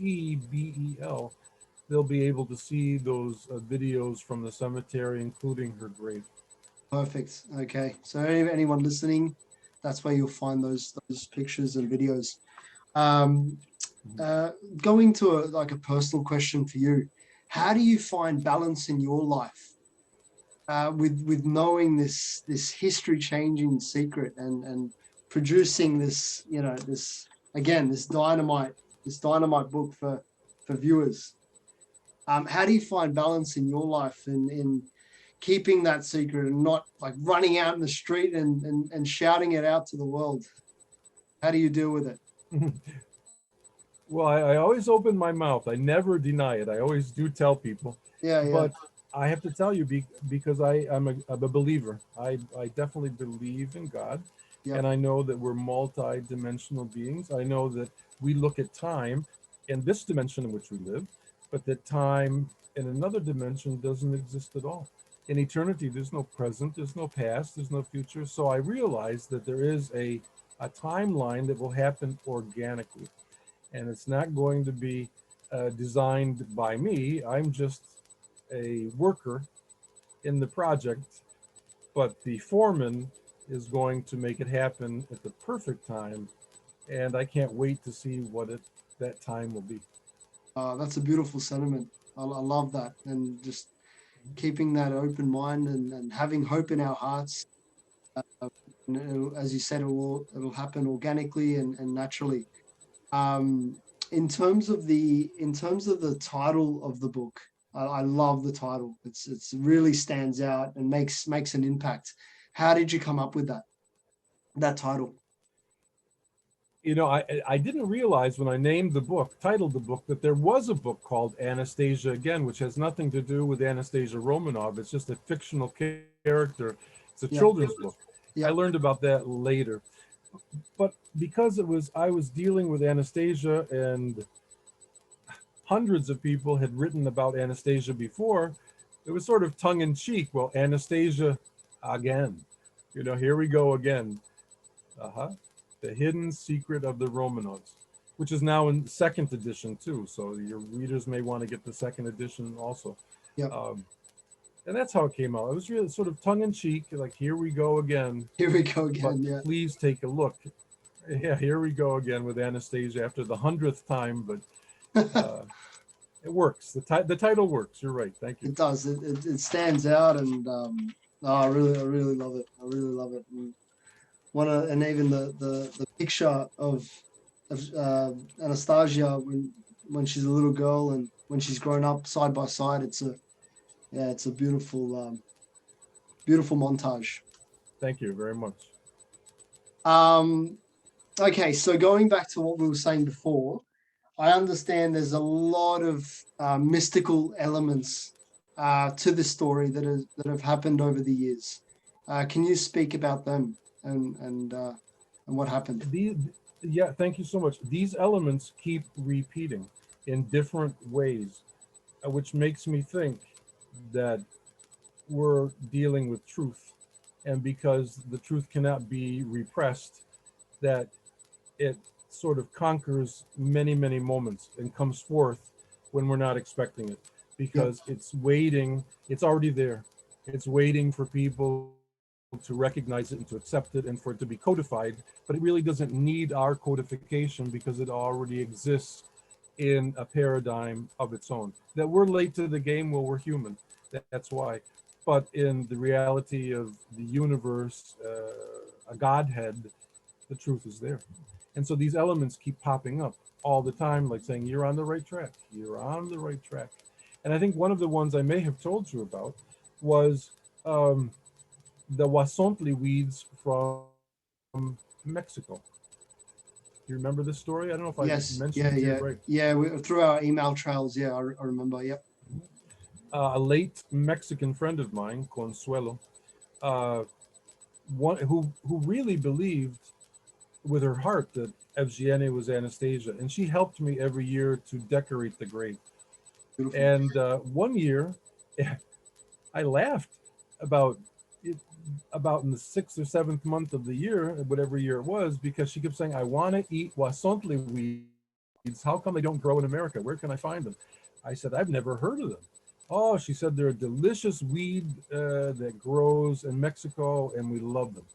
Speaker 2: they'll be able to see those videos from the cemetery, including her grave.
Speaker 1: Perfect. Okay. So anyone listening, that's where you'll find those pictures and videos. Um, uh, Going to like a personal question for you, how do you find balance in your life with knowing this history changing secret and producing this this dynamite book for viewers? How do you find balance in your life in keeping that secret and not like running out in the street and shouting it out to the world? How do you deal with it?
Speaker 2: Well, I always open my mouth. I never deny it. I always do tell people.
Speaker 1: Yeah, yeah,
Speaker 2: But I have to tell you because I'm a believer. I definitely believe in God.
Speaker 1: yep.
Speaker 2: And I know that we're multi-dimensional beings. I know that we look at time in this dimension in which we live, but that time in another dimension doesn't exist at all. In eternity, there's no present, there's no past, there's no future. So I realize that there is a timeline that will happen organically. And it's not going to be designed by me. I'm just a worker in the project, but the foreman is going to make it happen at the perfect time. And I can't wait to see what that time will be.
Speaker 1: That's a beautiful sentiment. I love that, and just keeping that open mind and having hope in our hearts. And as you said, it'll happen organically and naturally. Um, in terms of the title of the book, I love the title. It's really stands out and makes an impact. How did you come up with that title?
Speaker 2: I didn't realize when I titled the book, that there was a book called Anastasia Again, which has nothing to do with Anastasia Romanov. It's just a fictional character. It's a
Speaker 1: Yeah,
Speaker 2: children's book. I
Speaker 1: yeah,
Speaker 2: learned about that later. But because I was dealing with Anastasia, and hundreds of people had written about Anastasia before, it was sort of tongue in cheek. Well, Anastasia Again. Here we go again. Uh-huh. The Hidden Secret of the Romanovs, which is now in second edition too. So your readers may want to get the second edition also.
Speaker 1: yeah.
Speaker 2: And that's how it came out. It was really sort of tongue in cheek, like, here we go again.
Speaker 1: Here we go
Speaker 2: But
Speaker 1: again. Yeah.
Speaker 2: please take a look. Yeah, here we go again with Anastasia after the 100th time, but it works. The title works. You're right. Thank you.
Speaker 1: It does. It stands out, and I really love it. I really love it. And even the picture of Anastasia when she's a little girl and when she's grown up side by side. It's a beautiful montage.
Speaker 2: Thank you very much.
Speaker 1: Um, okay, so going back to what we were saying before, I understand there's a lot of mystical elements to this story that have happened over the years. Can you speak about them and what happened?
Speaker 2: Yeah, thank you so much. These elements keep repeating in different ways, which makes me think that we're dealing with truth and because the truth cannot be repressed, that it sort of conquers many, many moments and comes forth when we're not expecting it,
Speaker 1: Yep.
Speaker 2: because it's waiting, it's already there. It's waiting for people to recognize it and to accept it and for it to be codified, but it really doesn't need our codification because it already exists in a paradigm of its own. That we're late to the game, well, we're human. That's why. But in the reality of the universe, a Godhead, the truth is there. And so these elements keep popping up all the time, like saying, you're on the right track, you're on the right track. And I think one of the ones I may have told you about was the Wasontli weeds from Mexico. Do you remember this story? I don't know if I
Speaker 1: Yes.
Speaker 2: mentioned
Speaker 1: Yeah.
Speaker 2: it here,
Speaker 1: Yeah.
Speaker 2: right?
Speaker 1: Yeah. Through our email trails. Yeah, I remember. Yep.
Speaker 2: A late Mexican friend of mine, Consuelo, uh, who really believed with her heart that Evgenia was Anastasia, and she helped me every year to decorate the grave.
Speaker 1: Beautiful.
Speaker 2: And one year, I laughed about it, about in the 6th or 7th month of the year, whatever year it was, because she kept saying, "I want to eat wasontli weeds. How come they don't grow in America? Where can I find them?" I said, "I've never heard of them." Oh, she said they're a delicious weed that grows in Mexico, and we love them.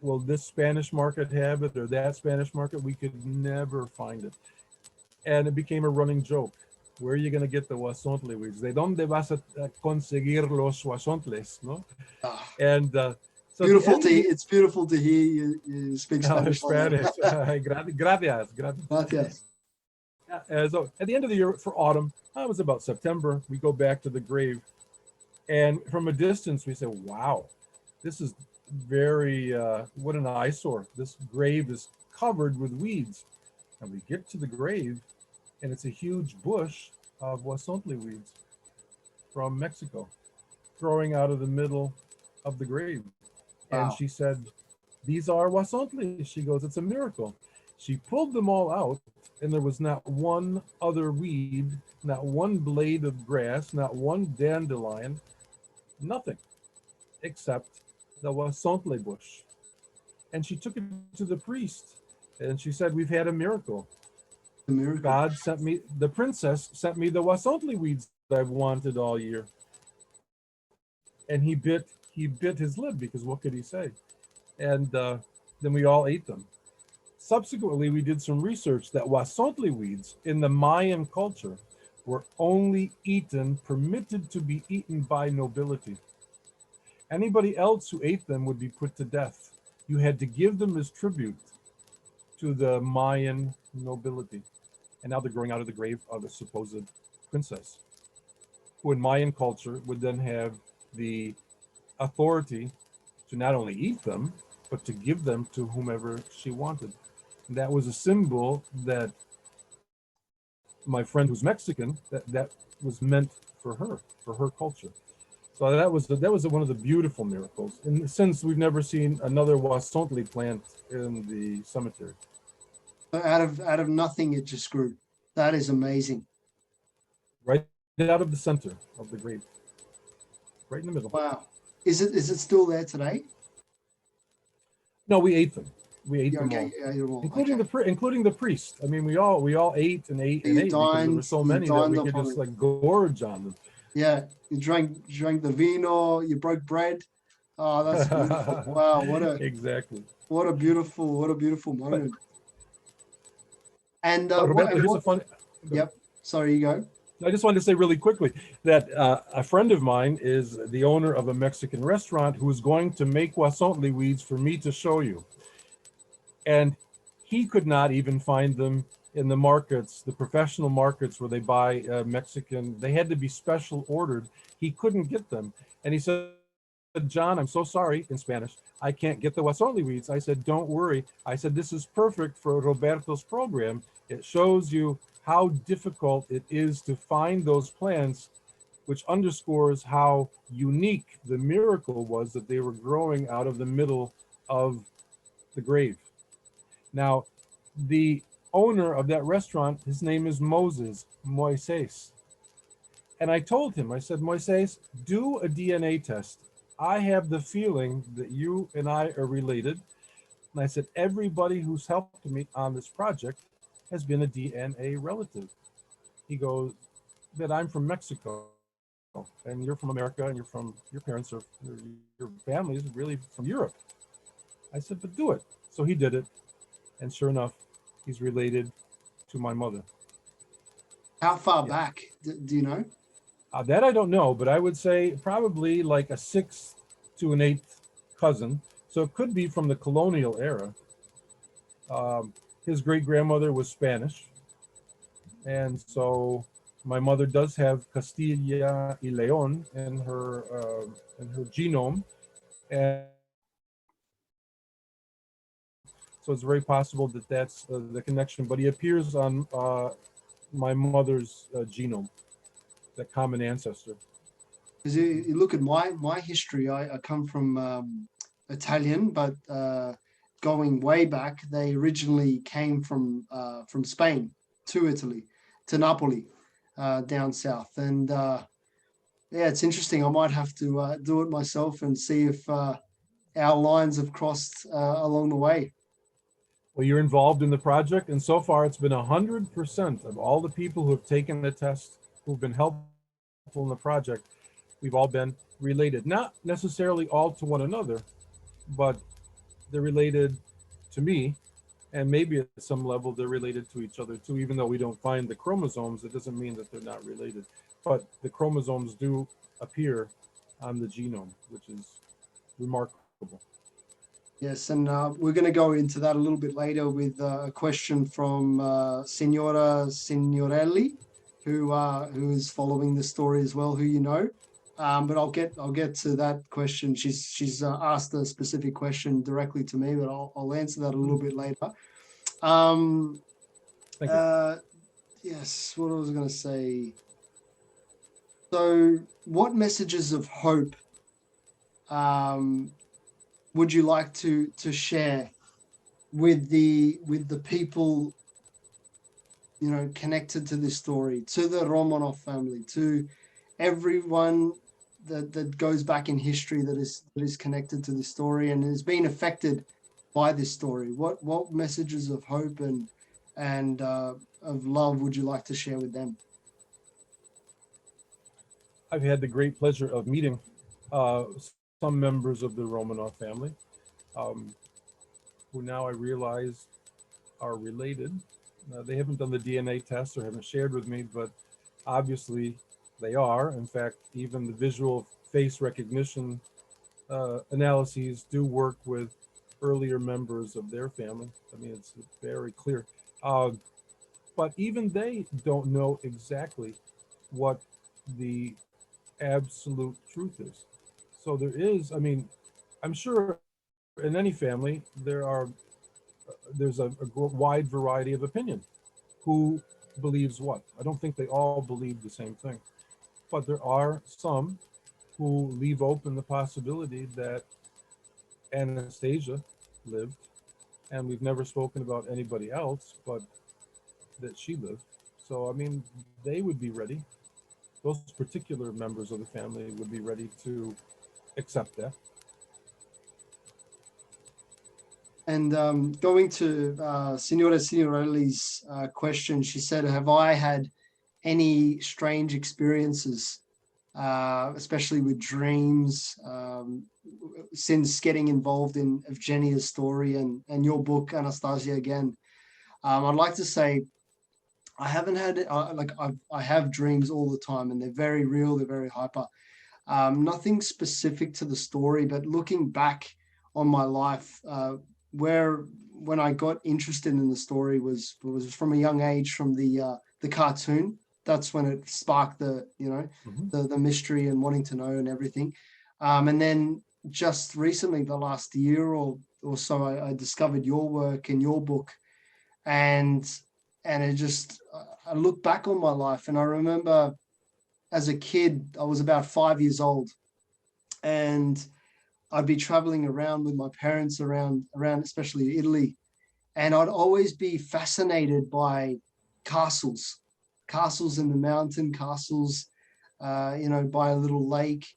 Speaker 2: Will this Spanish market have it or that Spanish market? We could never find it. And it became a running joke. Where are you going to get the wasontli weeds? ¿De dónde vas a conseguir los wasontles? No?
Speaker 1: Ah,
Speaker 2: And so at the
Speaker 1: beautiful
Speaker 2: end
Speaker 1: to
Speaker 2: of the
Speaker 1: it's beautiful to hear you speak Spanish like
Speaker 2: Spanish,
Speaker 1: that.
Speaker 2: gracias.
Speaker 1: Gracias.
Speaker 2: So at the end of the year for autumn, it was about September, we go back to the grave. And from a distance, we say, wow, this is very, what an eyesore. This grave is covered with weeds. And we get to the grave, and it's a huge bush of wasontli weeds from Mexico growing out of the middle of the grave. And
Speaker 1: Wow.
Speaker 2: she said, these are wasontli. She goes, it's a miracle. She pulled them all out, and there was not one other weed, not one blade of grass, not one dandelion, nothing except the wasontli bush. And she took it to the priest, and she said, we've had a miracle.
Speaker 1: A miracle.
Speaker 2: God sent me, the princess sent me the wasontli weeds that I've wanted all year. And he bit his lip, because what could he say? And then we all ate them. Subsequently, we did some research that wasontli weeds in the Mayan culture were only permitted to be eaten by nobility. Anybody else who ate them would be put to death. You had to give them as tribute to the Mayan nobility. And now they're growing out of the grave of a supposed princess, who in Mayan culture would then have the authority to not only eat them, but to give them to whomever she wanted. And that was a symbol that my friend who's Mexican, that was meant for her culture. So that was one of the beautiful miracles. And since we've never seen another wasontli plant in the cemetery.
Speaker 1: Out of nothing, it just grew. That is amazing.
Speaker 2: Right out of the center of the grave, right in the middle.
Speaker 1: Wow. Is it still there today?
Speaker 2: No, we ate them. We ate
Speaker 1: Yeah,
Speaker 2: them
Speaker 1: okay,
Speaker 2: all,
Speaker 1: yeah, you're all
Speaker 2: including
Speaker 1: okay.
Speaker 2: including the priest. I mean, we all ate and ate and
Speaker 1: You
Speaker 2: ate because there were
Speaker 1: dined,
Speaker 2: so
Speaker 1: you
Speaker 2: many that
Speaker 1: dined
Speaker 2: we could
Speaker 1: upon
Speaker 2: just
Speaker 1: it.
Speaker 2: like gorge on them.
Speaker 1: Yeah, you drank the vino, you broke bread. Oh, that's beautiful. Wow,
Speaker 2: Exactly.
Speaker 1: what a beautiful
Speaker 2: But
Speaker 1: moment. And
Speaker 2: Roberto, here's a fun.
Speaker 1: yep. Sorry, you go.
Speaker 2: I just wanted to say really quickly that a friend of mine is the owner of a Mexican restaurant who is going to make wasontli weeds for me to show you. And he could not even find them in the markets, the professional markets where they buy Mexican. They had to be special ordered. He couldn't get them. And he said, John, I'm so sorry, in Spanish, I can't get the wasontli weeds. I said, don't worry. I said, this is perfect for Roberto's program. It shows you how difficult it is to find those plants, which underscores how unique the miracle was that they were growing out of the middle of the grave. Now, the owner of that restaurant, his name is Moises. And I told him, I said, Moises, do a DNA test I have the feeling that you and I are related. And I said, everybody who's helped me on this project has been a DNA relative. He goes, that I'm from Mexico and you're from America and your parents are, your family is really from Europe. I said, but do it. So he did it. And sure enough, he's related to my mother.
Speaker 1: How far
Speaker 2: Yeah.
Speaker 1: back do you know?
Speaker 2: That I don't know, but I would say probably like a sixth to an eighth cousin. So it could be from the colonial era. His great grandmother was Spanish. And so my mother does have Castilla y Leon in her genome. And so it's very possible that that's the connection. But he appears on my mother's genome, that common ancestor.
Speaker 1: Because you look at my history, I come from Italian, but going way back, they originally came from Spain to Italy, to Napoli, down south. And yeah, it's interesting. I might have to do it myself and see if our lines have crossed along the way.
Speaker 2: Well, you're involved in the project, and so far it's been 100% of all the people who have taken the test, who've been helpful in the project. We've all been related, not necessarily all to one another, but they're related to me, and maybe at some level they're related to each other too. Even though we don't find the chromosomes, it doesn't mean that they're not related. But the chromosomes do appear on the genome, which is remarkable.
Speaker 1: Yes, and we're going to go into that a little bit later with a question from Signora Signorelli, who is following the story as well, who you know. But I'll get to that question. She's asked a specific question directly to me, but I'll answer that a little bit later. Um,
Speaker 2: Thank you.
Speaker 1: yes, what I was going to say. So, what messages of hope um, would you like to share with the people, connected to this story, to the Romanov family, to everyone that goes back in history that is connected to this story and has been affected by this story? What messages of hope and of love would you like to share with them?
Speaker 2: I've had the great pleasure of meeting some members of the Romanov family, um, who now I realize are related. They haven't done the DNA test or haven't shared with me, but obviously they are. In fact, even the visual face recognition analyses do work with earlier members of their family. I mean, it's very clear. Uh, but even they don't know exactly what the absolute truth is. So there is, I mean, I'm sure in any family there's a wide variety of opinion. Who believes what? I don't think they all believe the same thing. But there are some who leave open the possibility that Anastasia lived, and we've never spoken about anybody else, but that she lived. So, I mean, they would be ready. Those particular members of the family would be ready to accept that.
Speaker 1: And going to Signora Signorelli's question, she said, "Have I had any strange experiences, especially with dreams, since getting involved in Evgenia's story and your book, Anastasia Again?" I'd like to say I haven't had like I have dreams all the time, and they're very real, they're very hyper. Nothing specific to the story, but looking back on my life, where when I got interested in the story was from a young age, from the cartoon. That's when it sparked
Speaker 2: Mm-hmm.
Speaker 1: the mystery and wanting to know and everything. And then just recently, the last year or so, I discovered your work and your book, and it just I look back on my life, and I remember as a kid, I was about 5 years old, and I'd be traveling around with my parents around especially Italy, and I'd always be fascinated by castles, castles in the mountain, castles, by a little lake,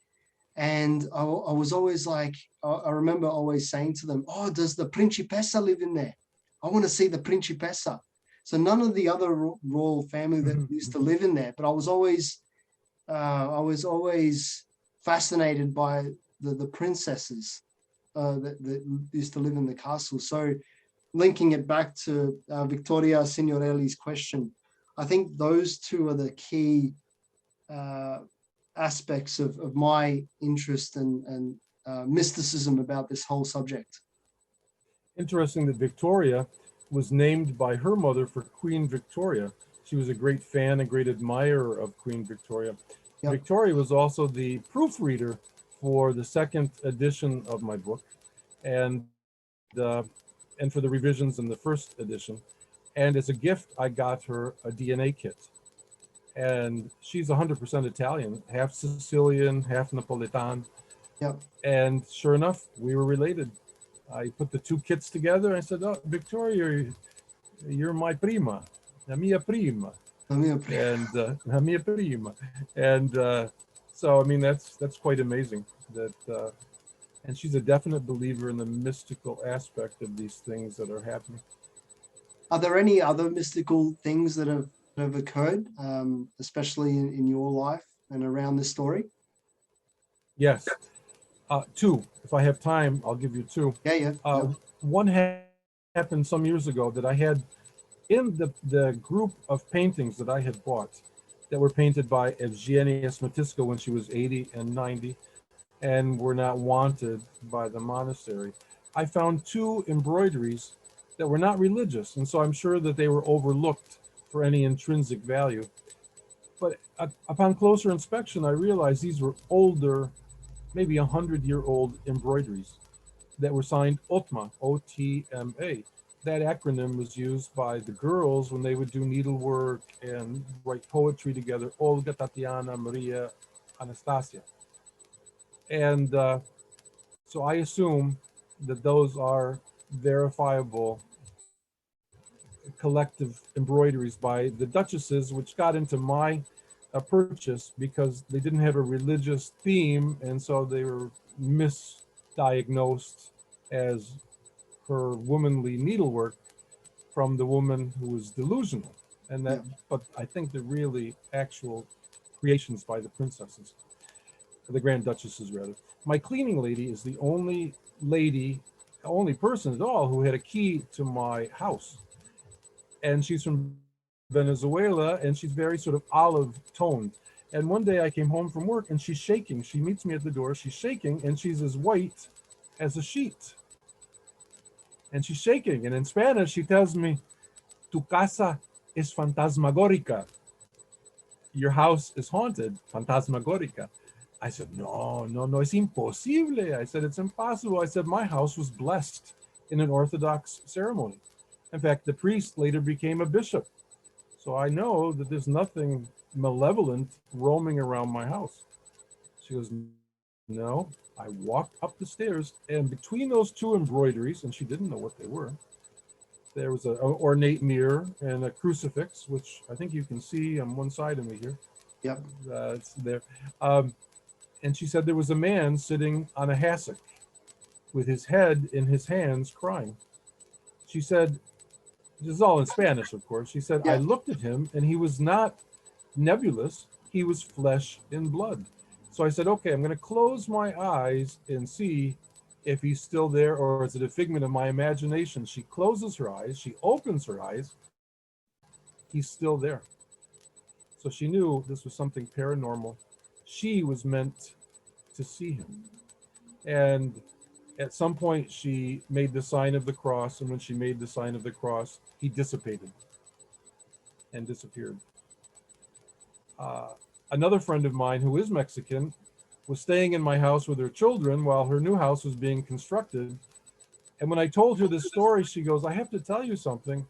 Speaker 1: And I was always like, I remember always saying to them, "Oh, does the Principessa live in there? I want to see the Principessa." So none of the other royal family that used to live in there, but I was always fascinated by the princesses that used to live in the castle. So linking it back to Victoria Signorelli's question, I think those two are the key uh, aspects of my interest and mysticism about this whole subject.
Speaker 2: Interesting that Victoria was named by her mother for Queen Victoria. She was a great fan, a great admirer of Queen Victoria.
Speaker 1: Yep.
Speaker 2: Victoria was also the proofreader for the second edition of my book, and uh, and for the revisions in the first edition. And as a gift, I got her a DNA kit. And she's 100% Italian, half Sicilian, half Napolitan.
Speaker 1: Yep.
Speaker 2: And sure enough, we were related. I put the two kits together. And I said, "Oh, Victoria, you're my prima, la mia prima, and la mia prima." And so, I mean, that's quite amazing. That, and she's a definite believer in the mystical aspect of these things that are happening.
Speaker 1: Are there any other mystical things that have occurred, especially in your life and around this story?
Speaker 2: Yes, two. If I have time, I'll give you two.
Speaker 1: Yeah.
Speaker 2: One happened some years ago that I had in the group of paintings that I had bought that were painted by Evgenia Smatiska when she was 80 and 90 and were not wanted by the monastery. I found two embroideries that were not religious, and so I'm sure that they were overlooked for any intrinsic value. But upon closer inspection, I realized these were older, maybe 100-year-old embroideries that were signed OTMA, OTMA. That acronym was used by the girls when they would do needlework and write poetry together: Olga, Tatiana, Maria, Anastasia. And so I assume that those are verifiable collective embroideries by the duchesses, which got into my purchase because they didn't have a religious theme, and so they were misdiagnosed as her womanly needlework from the woman who was delusional. And that, but I think they're really actual creations by the princesses, the Grand Duchesses rather. My cleaning lady is the only person at all who had a key to my house. And she's from Venezuela, and she's very sort of olive toned. And one day I came home from work and she's shaking. She meets me at the door, she's shaking, and she's as white as a sheet. And she's shaking. And in Spanish, she tells me, "Tu casa es fantasmagórica." Your house is haunted, fantasmagórica. I said, "No, no, no, es imposible." I said, "It's impossible." I said, "My house was blessed in an Orthodox ceremony. In fact, the priest later became a bishop. So I know that there's nothing malevolent roaming around my house." She goes, "No." I walked up the stairs, and between those two embroideries, and she didn't know what they were, there was an ornate mirror and a crucifix, which I think you can see on one side of me here.
Speaker 1: Yep.
Speaker 2: It's there. And she said there was a man sitting on a hassock with his head in his hands crying. She said, this is all in Spanish, of course. She said, "I looked at him and he was not nebulous. He was flesh and blood." So I said, "Okay, I'm going to close my eyes and see if he's still there, or is it a figment of my imagination." She closes her eyes. She opens her eyes. He's still there. So she knew this was something paranormal. She was meant to see him. And at some point, she made the sign of the cross. And when she made the sign of the cross, he dissipated and disappeared. Another friend of mine who is Mexican was staying in my house with her children while her new house was being constructed. And when I told her this story, she goes, "I have to tell you something.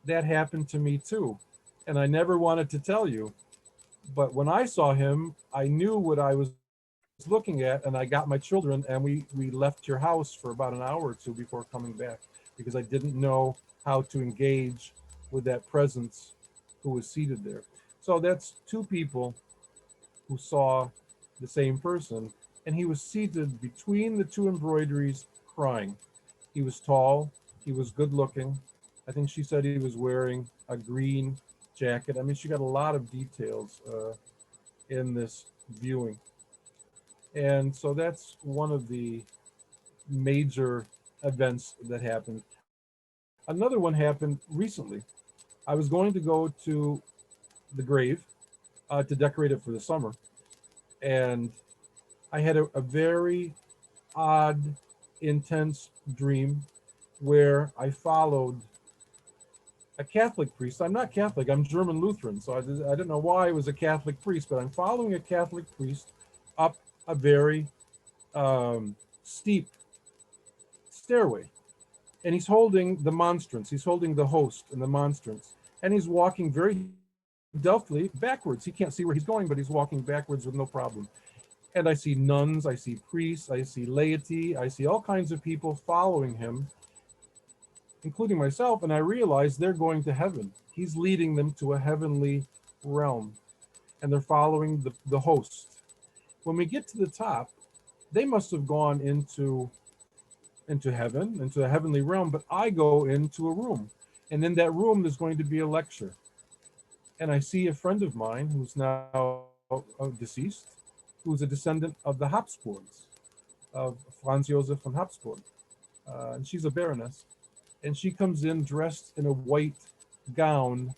Speaker 2: That happened to me too. And I never wanted to tell you. But when I saw him, I knew what I was looking at, and I got my children, and we left your house for about an hour or two before coming back because I didn't know how to engage with that presence who was seated there." So that's two people who saw the same person. and he was seated between the two embroideries crying. He was tall, he was good looking. I think she said he was wearing a green jacket. I mean, she got a lot of details in this viewing. And so that's one of the major events that happened. Another one happened recently. I was going to go to the grave to decorate it for the summer. And I had a very odd, intense dream where I followed a Catholic priest. I'm not Catholic, I'm German Lutheran. So I don't know why I was a Catholic priest, but I'm following a Catholic priest up a very steep stairway. And he's holding the monstrance, he's holding the host and the monstrance. And he's walking very deftly backwards. He can't see where he's going, but he's walking backwards with no problem. And I see nuns, I see priests, I see laity, I see all kinds of people following him, including myself, and I realize they're going to heaven. He's leading them to a heavenly realm, and they're following the host. When we get to the top, they must have gone into heaven, into a heavenly realm, but I go into a room, and in that room there's going to be a lecture. And I see a friend of mine who's now deceased, who's a descendant of the Habsburgs, of Franz Josef von Habsburg. And she's a baroness. And she comes in dressed in a white gown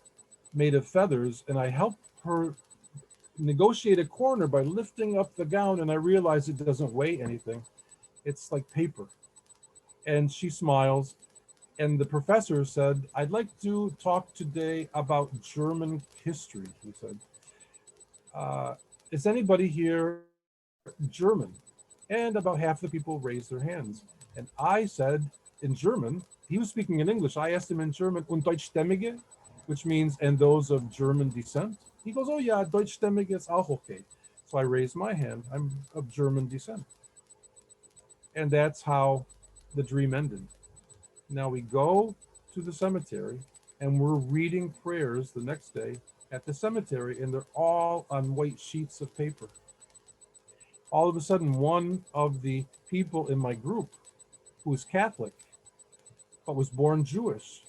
Speaker 2: made of feathers, and I help her negotiate a corner by lifting up the gown, and I realize it doesn't weigh anything. It's like paper. And she smiles, and the professor said, "I'd like to talk today about German history," he said. Is anybody here German? And about half the people raised their hands. And I said in German, he was speaking in English. I asked him in German, "Und Deutschstämmige," which means, and those of German descent. He goes, "Oh yeah, Deutschstämmige is auch okay." So I raised my hand. I'm of German descent. And that's how the dream ended. Now we go to the cemetery and we're reading prayers the next day at the cemetery, and they're all on white sheets of paper. All of a sudden, one of the people in my group who was Catholic, but was born Jewish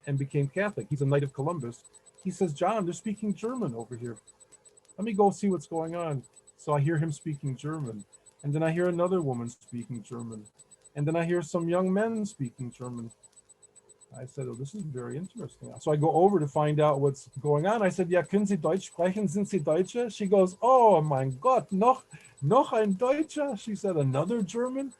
Speaker 2: and became Catholic, he's a Knight of Columbus, he says, "John, they're speaking German over here. Let me go see what's going on." So I hear him speaking German. And then I hear another woman speaking German. And then I hear some young men speaking German. I said, "Oh, this is very interesting." So I go over to find out what's going on. I said, "Ja, können Sie Deutsch sprechen? Sind Sie Deutsche?" She goes, "Oh mein Gott, noch ein Deutscher?" She said, "Another German?"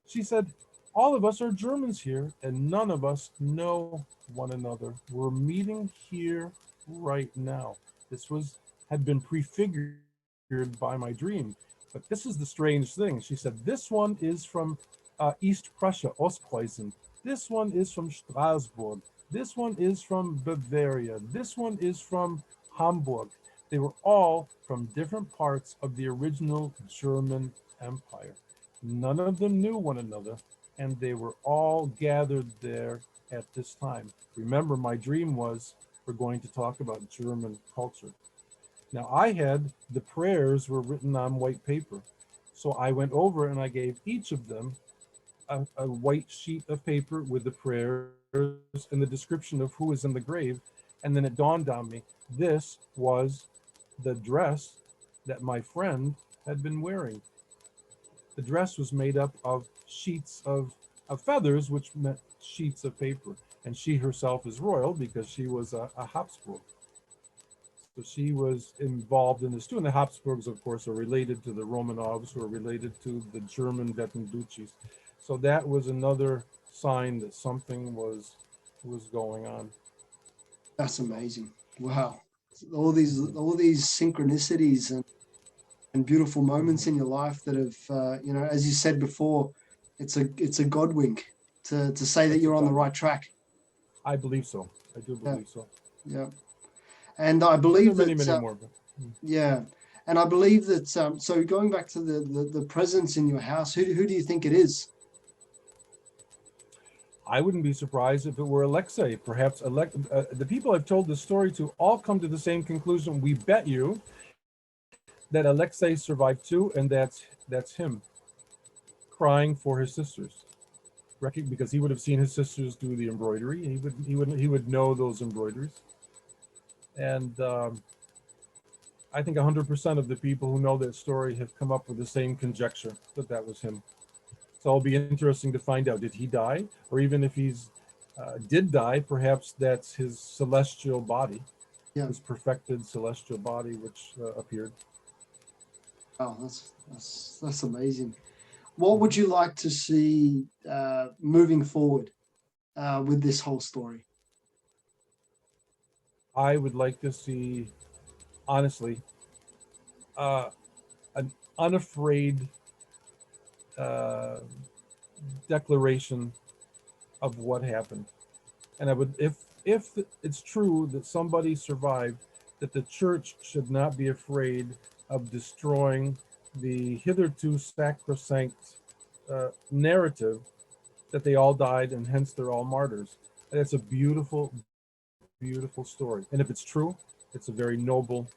Speaker 2: She said, "All of us are Germans here, and none of us know one another. We're meeting here right now." This had been prefigured by my dream. But this is the strange thing. She said, "This one is from East Prussia, Ostpreußen. This one is from Strasbourg. This one is from Bavaria. This one is from Hamburg." They were all from different parts of the original German Empire. None of them knew one another, and they were all gathered there at this time. Remember, my dream was we're going to talk about German culture. Now, I had the prayers were written on white paper. So I went over and I gave each of them a white sheet of paper with the prayers and the description of who is in the grave. And then it dawned on me, this was the dress that my friend had been wearing. The dress was made up of sheets of feathers, which meant sheets of paper. And she herself is royal because she was a Habsburg. So she was involved in this too. And the Habsburgs, of course, are related to the Romanovs, who are related to the German Grand Duchies. So that was another sign that something was going on.
Speaker 1: That's amazing. Wow. All these synchronicities and beautiful moments in your life that have, as you said before, it's a God wink to say that you're on the right track.
Speaker 2: I believe so. I do believe so.
Speaker 1: Yeah. And I believe
Speaker 2: there are
Speaker 1: that
Speaker 2: many more.
Speaker 1: Yeah, and I believe that. So going back to the presence in your house, who do you think it is?
Speaker 2: I wouldn't be surprised if it were Alexei. Perhaps the people I've told this story to all come to the same conclusion. We bet you that Alexei survived too, and that's him crying for his sisters, because he would have seen his sisters do the embroidery. He would know those embroideries, and I think 100% of the people who know that story have come up with the same conjecture that that was him. So it'll be interesting to find out, did he die? Or even if he's did die, perhaps that's his celestial body,
Speaker 1: Yeah.
Speaker 2: his perfected celestial body, which appeared.
Speaker 1: Oh, that's amazing. What would you like to see moving forward with this whole story?
Speaker 2: I would like to see, honestly, an unafraid uh, declaration of what happened. And I would, if it's true that somebody survived, that the church should not be afraid of destroying the hitherto sacrosanct narrative that they all died and hence they're all martyrs. And it's a beautiful, beautiful story. And if it's true, it's a very noble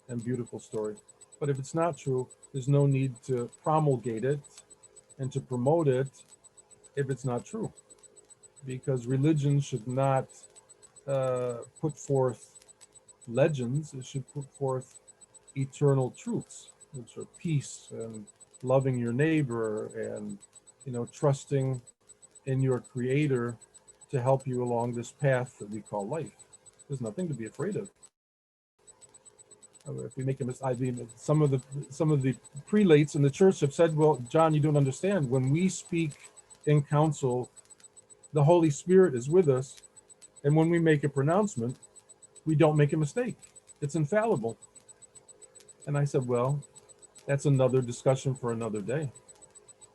Speaker 2: and beautiful story. But if it's not true, there's no need to promulgate it and to promote it if it's not true, because religion should not put forth legends. It should put forth eternal truths, which are peace and loving your neighbor, and trusting in your creator to help you along this path that we call life. There's nothing to be afraid of. If we make a mistake, I mean, some of the prelates in the church have said, well, John, you don't understand. When we speak in council, the Holy Spirit is with us, and when we make a pronouncement, we don't make a mistake. It's infallible. And I said, well, that's another discussion for another day.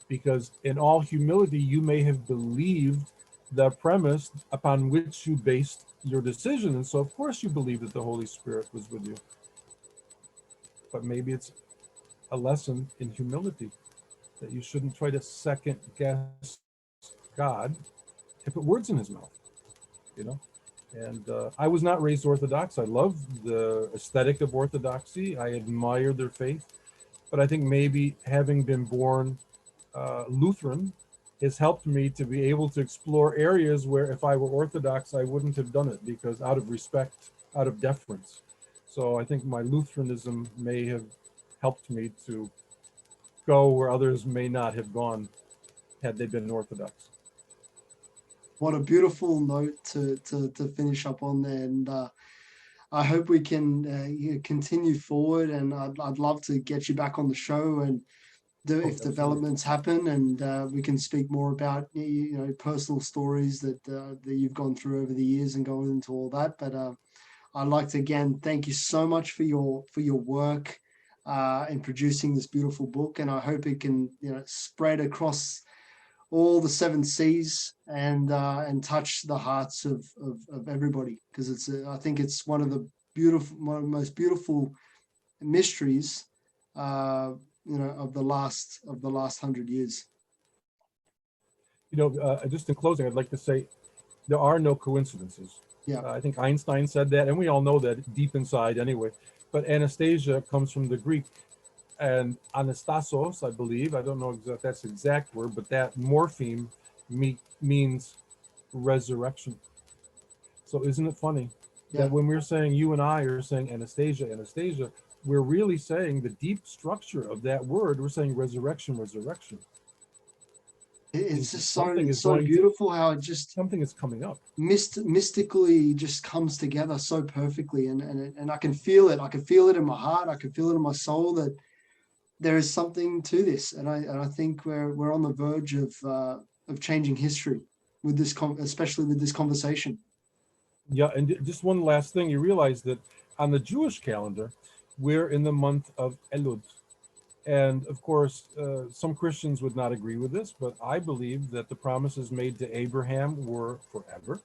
Speaker 2: Because in all humility, you may have believed the premise upon which you based your decision. And so, of course, you believe that the Holy Spirit was with you. But maybe it's a lesson in humility, that you shouldn't try to second guess God and put words in his mouth, you know? And I was not raised Orthodox. I love the aesthetic of Orthodoxy. I admire their faith. But I think maybe having been born Lutheran has helped me to be able to explore areas where if I were Orthodox, I wouldn't have done it, because out of respect, out of deference. So I think my Lutheranism may have helped me to go where others may not have gone had they been Orthodox.
Speaker 1: What a beautiful note to finish up on there. And I hope we can continue forward. And I'd love to get you back on the show, and if
Speaker 2: absolutely.
Speaker 1: developments happen, and we can speak more about personal stories that you've gone through over the years and go into all that. But I'd like to again thank you so much for your work in producing this beautiful book, and I hope it can spread across all the seven seas and touch the hearts of everybody, because I think it's one of the most beautiful mysteries of the last 100 years.
Speaker 2: Just in closing, I'd like to say there are no coincidences.
Speaker 1: Yeah.
Speaker 2: I think Einstein said that, and we all know that deep inside anyway. But Anastasia comes from the Greek, and Anastasos, I believe, I don't know if that's the exact word, but that morpheme means resurrection. So isn't it funny that when we're saying, you and I are saying Anastasia, Anastasia, we're really saying the deep structure of that word, we're saying resurrection, resurrection.
Speaker 1: It's just so beautiful how it just
Speaker 2: something is coming up.
Speaker 1: Mystically just comes together so perfectly, and I can feel it. I can feel it in my heart. I can feel it in my soul that there is something to this, and I think we're on the verge of changing history with this, especially with this conversation.
Speaker 2: Yeah, and just one last thing, you realize that on the Jewish calendar, we're in the month of Elul. And of course, some Christians would not agree with this, but I believe that the promises made to Abraham were forever.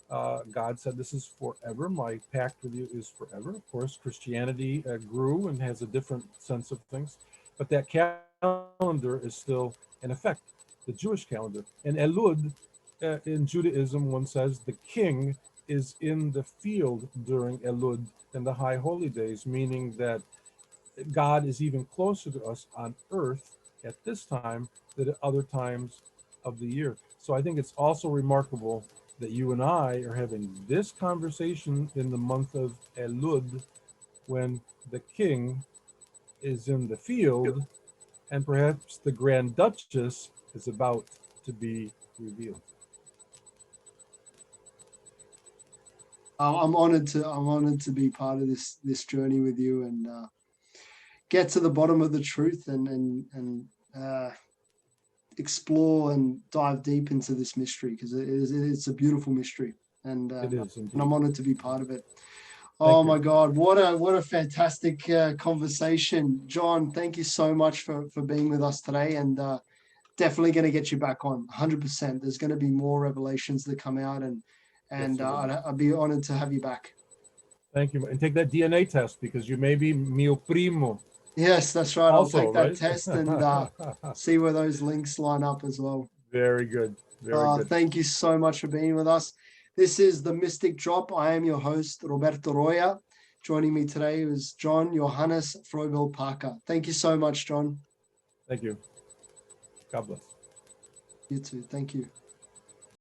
Speaker 2: God said, this is forever. My pact with you is forever. Of course, Christianity grew and has a different sense of things, but that calendar is still in effect, the Jewish calendar. And Elul, in Judaism, one says the king is in the field during Elul and the high holy days, meaning that God is even closer to us on earth at this time than at other times of the year. So I think it's also remarkable that you and I are having this conversation in the month of Elul, when the king is in the field and perhaps the Grand Duchess is about to be revealed.
Speaker 1: I'm honored to be part of this journey with you and get to the bottom of the truth and explore and dive deep into this mystery, because it's a beautiful mystery, and
Speaker 2: It is
Speaker 1: and
Speaker 2: indeed.
Speaker 1: I'm honored to be part of it.
Speaker 2: Thank
Speaker 1: Oh
Speaker 2: you.
Speaker 1: my God, what a fantastic conversation, John. Thank you so much for being with us today, and definitely going to get you back on 100%. There's going to be more revelations that come out, and
Speaker 2: Yes, there will be.
Speaker 1: I'd be honored to have you back.
Speaker 2: Thank you. And take that DNA test, because you may be mio primo
Speaker 1: Yes, that's right. I'll
Speaker 2: also,
Speaker 1: take that
Speaker 2: right?
Speaker 1: test and see where those links line up as well.
Speaker 2: Very good. Very good.
Speaker 1: Thank you so much for being with us. This is the Mystic Drop. I am your host, Roberto Roya. Joining me today is John Johannes Froebel-Parker. Thank you so much, John.
Speaker 2: Thank you. God bless.
Speaker 1: You too. Thank you.